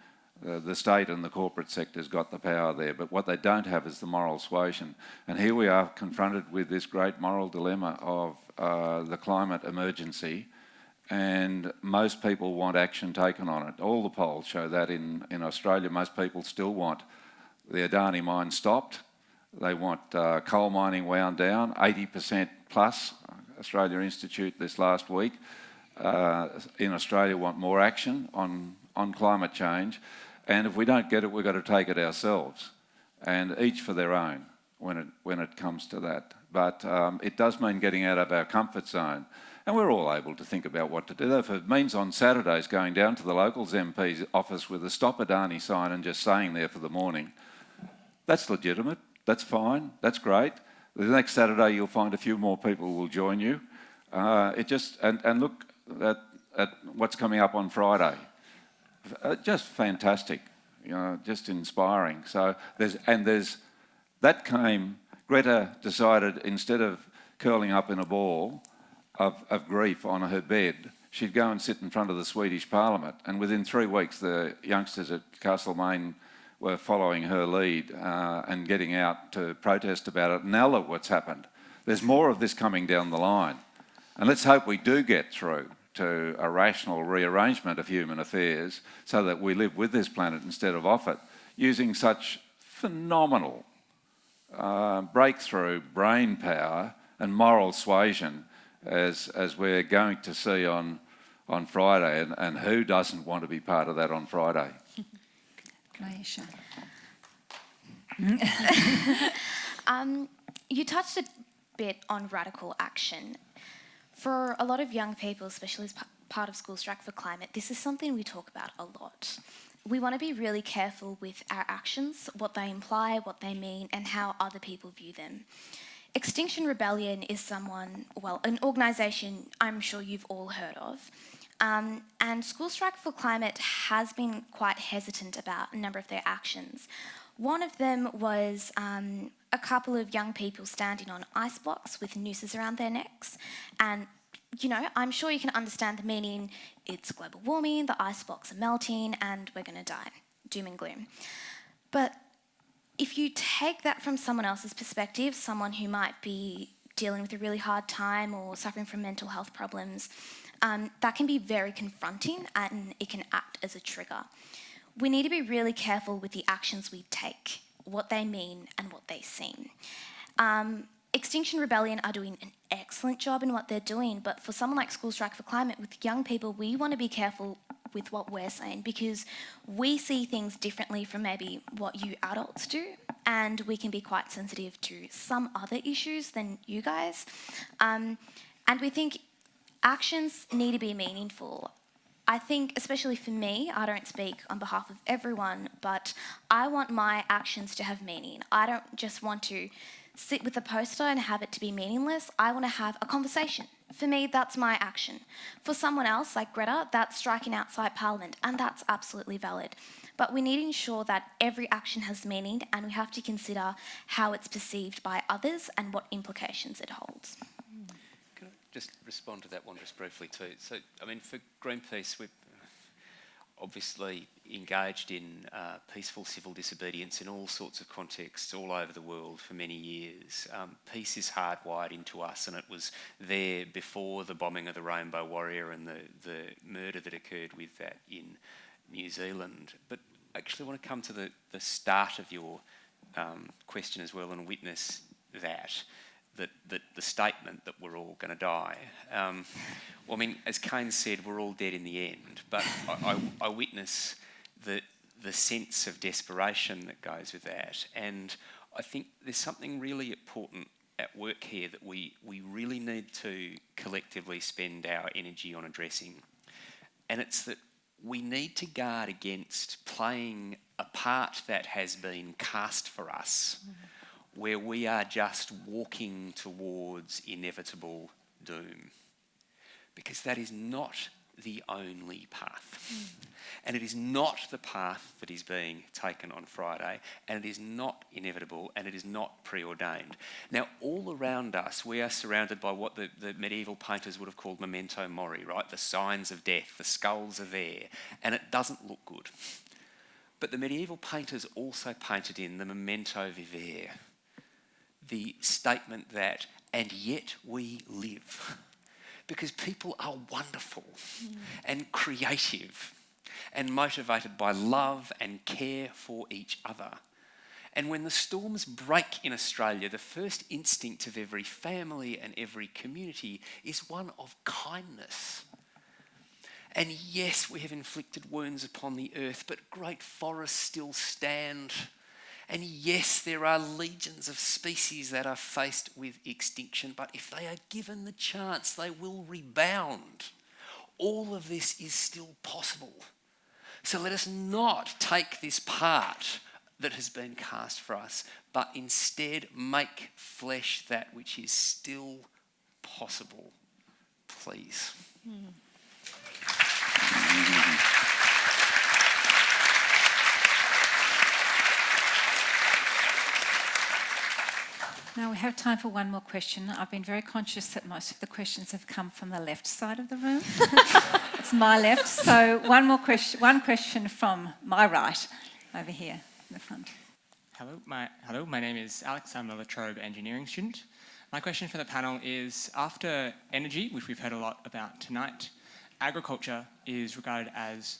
The state and the corporate sector's got the power there, but what they don't have is the moral suasion. And here we are confronted with this great moral dilemma of the climate emergency, and most people want action taken on it. All the polls show that in Australia, most people still want the Adani mine stopped. They want coal mining wound down, 80% plus. Australia Institute this last week in Australia want more action on climate change. And if we don't get it, we've got to take it ourselves, and each for their own when it comes to that. But it does mean getting out of our comfort zone, and we're all able to think about what to do. If it means on Saturdays going down to the Locals MP's office with a Stop Adani sign and just staying there for the morning, that's legitimate, that's fine, that's great. The next Saturday you'll find a few more people will join you. And look at what's coming up on Friday. Just fantastic, just inspiring. So Greta decided instead of curling up in a ball of grief on her bed, she'd go and sit in front of the Swedish Parliament. And within 3 weeks, the youngsters at Castlemaine were following her lead and getting out to protest about it. Now look what's happened. There's more of this coming down the line. And let's hope we do get through to a rational rearrangement of human affairs so that we live with this planet instead of off it, using such phenomenal breakthrough brain power and moral suasion as we're going to see on Friday. And who doesn't want to be part of that on Friday? You touched a bit on radical action. For a lot of young people, especially as part of School Strike for Climate, this is something we talk about a lot. We want to be really careful with our actions, what they imply, what they mean, and how other people view them. Extinction Rebellion is an organisation I'm sure you've all heard of. And School Strike for Climate has been quite hesitant about a number of their actions. One of them was a couple of young people standing on ice blocks with nooses around their necks. And, I'm sure you can understand the meaning. It's global warming, the ice blocks are melting, and we're going to die. Doom and gloom. But if you take that from someone else's perspective, someone who might be dealing with a really hard time or suffering from mental health problems, that can be very confronting and it can act as a trigger. We need to be really careful with the actions we take, what they mean and what they seem. Extinction Rebellion are doing an excellent job in what they're doing, but for someone like School Strike for Climate, with young people, we want to be careful with what we're saying because we see things differently from maybe what you adults do, and we can be quite sensitive to some other issues than you guys. And we think actions need to be meaningful. I think, especially for me, I don't speak on behalf of everyone, but I want my actions to have meaning. I don't just want to sit with a poster and have it to be meaningless. I want to have a conversation. For me, that's my action. For someone else, like Greta, that's striking outside Parliament, and that's absolutely valid. But we need to ensure that every action has meaning, and we have to consider how it's perceived by others and what implications it holds. Can I just respond to that one just briefly too? So, for Greenpeace, we've obviously engaged in peaceful civil disobedience in all sorts of contexts all over the world for many years. Peace is hardwired into us, and it was there before the bombing of the Rainbow Warrior and the murder that occurred with that in New Zealand. But I actually want to come to the start of your question as well and witness that the statement that we're all going to die. As Kane said, we're all dead in the end, but I witness the sense of desperation that goes with that. And I think there's something really important at work here that we really need to collectively spend our energy on addressing. And it's that we need to guard against playing a part that has been cast for us, where we are just walking towards inevitable doom. Because that is not the only path. And it is not the path that is being taken on Friday, and it is not inevitable, and it is not preordained. Now, all around us, we are surrounded by what the medieval painters would have called memento mori, right? The signs of death, the skulls are there, and it doesn't look good. But the medieval painters also painted in the memento vivere, the statement that, and yet we live. Because people are wonderful and creative and motivated by love and care for each other. And when the storms break in Australia, the first instinct of every family and every community is one of kindness. And yes, we have inflicted wounds upon the earth, but great forests still stand. And yes, there are legions of species that are faced with extinction, but if they are given the chance, they will rebound. All of this is still possible. So let us not take this part that has been cast for us, but instead make flesh that which is still possible. Please. Now we have time for one more question. I've been very conscious that most of the questions have come from the left side of the room. It's my left. So one question from my right, over here in the front. Hello, my name is Alex. I'm a La Trobe engineering student. My question for the panel is, after energy, which we've heard a lot about tonight, agriculture is regarded as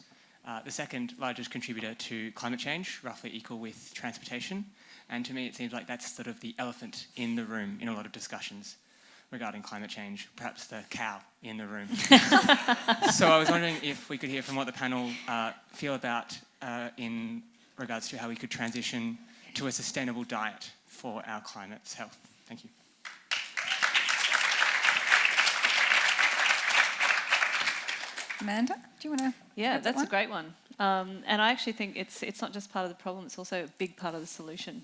the second largest contributor to climate change, roughly equal with transportation. And to me, it seems like that's sort of the elephant in the room in a lot of discussions regarding climate change, perhaps the cow in the room. So I was wondering if we could hear from what the panel feel about in regards to how we could transition to a sustainable diet for our climate's health. Thank you. Amanda, do you want to? Yeah, that's a great one. And I actually think it's not just part of the problem, it's also a big part of the solution.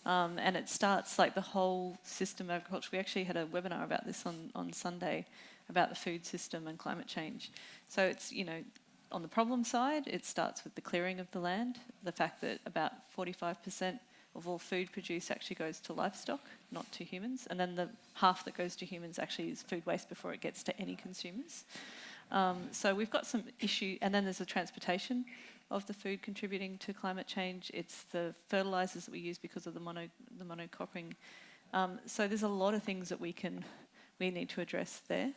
And it starts like the whole system of agriculture. We actually had a webinar about this on Sunday about the food system and climate change. So it's, on the problem side, it starts with the clearing of the land, the fact that about 45% of all food produced actually goes to livestock, not to humans. And then the half that goes to humans actually is food waste before it gets to any consumers. So we've got some issue, and then there's the transportation of the food contributing to climate change. It's the fertilisers that we use because of the monocropping. So there's a lot of things that we need to address there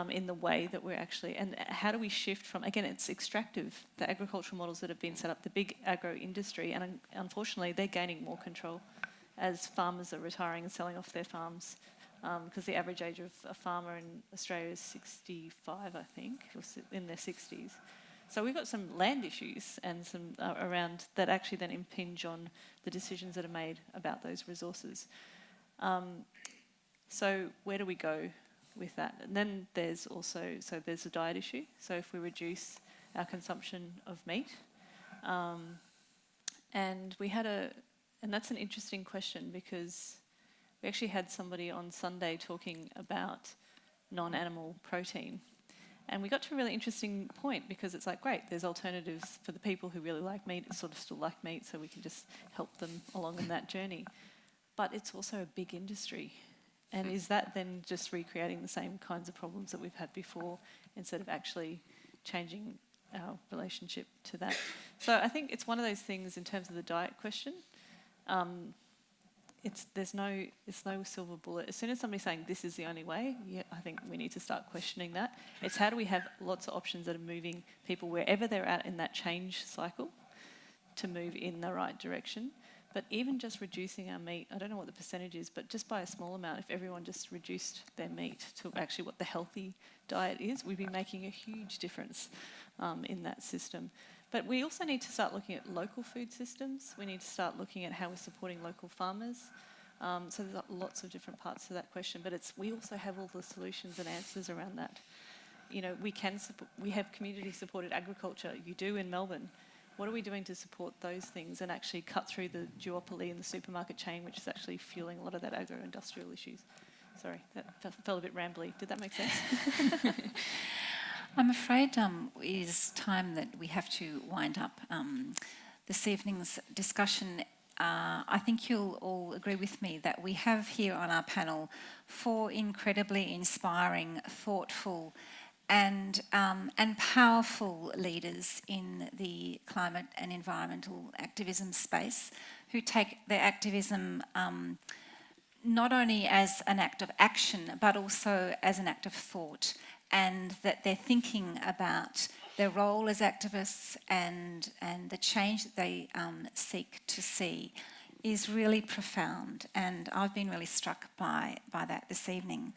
in the way that we're actually, and how do we shift from, again, it's extractive, the agricultural models that have been set up, the big agro industry, and unfortunately they're gaining more control as farmers are retiring and selling off their farms. Because the average age of a farmer in Australia is 65, I think, or in their 60s. So we've got some land issues and some around that actually then impinge on the decisions that are made about those resources. So where do we go with that? And then there's also, there's a diet issue. So if we reduce our consumption of meat, and that's an interesting question because we actually had somebody on Sunday talking about non-animal protein. And we got to a really interesting point because it's like, great, there's alternatives for the people who really like meat, sort of still like meat, so we can just help them along in that journey. But it's also a big industry. And is that then just recreating the same kinds of problems that we've had before instead of actually changing our relationship to that? So I think it's one of those things in terms of the diet question. There's no silver bullet. As soon as somebody's saying this is the only way, I think we need to start questioning that. It's how do we have lots of options that are moving people wherever they're at in that change cycle to move in the right direction. But even just reducing our meat, I don't know what the percentage is, but just by a small amount, if everyone just reduced their meat to actually what the healthy diet is, we'd be making a huge difference in that system. But we also need to start looking at local food systems. We need to start looking at how we're supporting local farmers. So there's lots of different parts to that question, but we also have all the solutions and answers around that. We have community-supported agriculture. You do in Melbourne. What are we doing to support those things and actually cut through the duopoly and the supermarket chain, which is actually fueling a lot of that agro-industrial issues? Sorry, that felt a bit rambly. Did that make sense? I'm afraid it is time that we have to wind up this evening's discussion. I think you'll all agree with me that we have here on our panel 4 incredibly inspiring, thoughtful and powerful leaders in the climate and environmental activism space who take their activism not only as an act of action but also as an act of thought, and that they're thinking about their role as activists and the change that they seek to see is really profound, and I've been really struck by that this evening.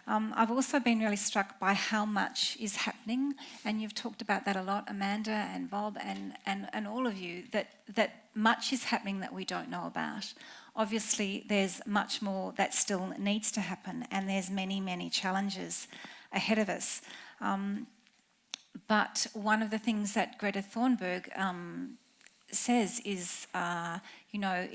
I've also been really struck by how much is happening, and you've talked about that a lot, Amanda and Bob and all of you, that much is happening that we don't know about. Obviously, there's much more that still needs to happen, and there's many, many challenges ahead of us. But one of the things that Greta Thunberg says is,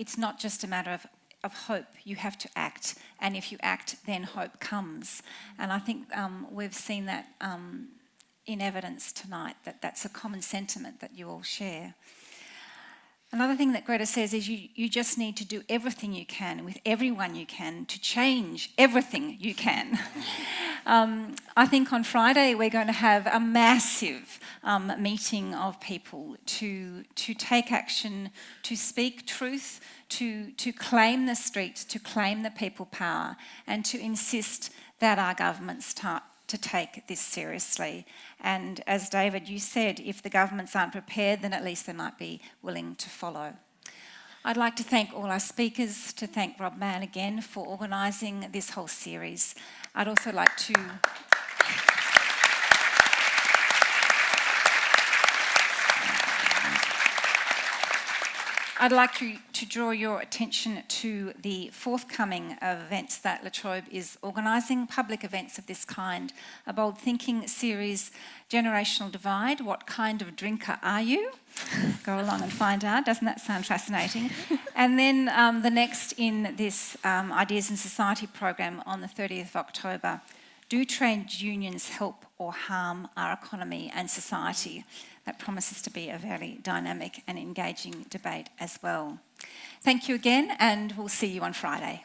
it's not just a matter of hope, you have to act, and if you act, then hope comes. And I think we've seen that in evidence tonight, that's a common sentiment that you all share. Another thing that Greta says is you just need to do everything you can with everyone you can to change everything you can. I think on Friday we're going to have a massive meeting of people to take action, to speak truth, to claim the streets, to claim the people power, and to insist that our governments start to take this seriously. And as David, you said, if the governments aren't prepared, then at least they might be willing to follow. I'd like to thank all our speakers, to thank Rob Mann again for organising this whole series. I'd also like to... I'd like to draw your attention to the forthcoming events that La Trobe is organising, public events of this kind, a bold thinking series, Generational Divide, What Kind of Drinker Are You? Go along and find out, doesn't that sound fascinating? And then the next in this Ideas in Society program on the 30th of October, Do Trade Unions Help or Harm Our Economy and Society? That promises to be a very dynamic and engaging debate as well. Thank you again, and we'll see you on Friday.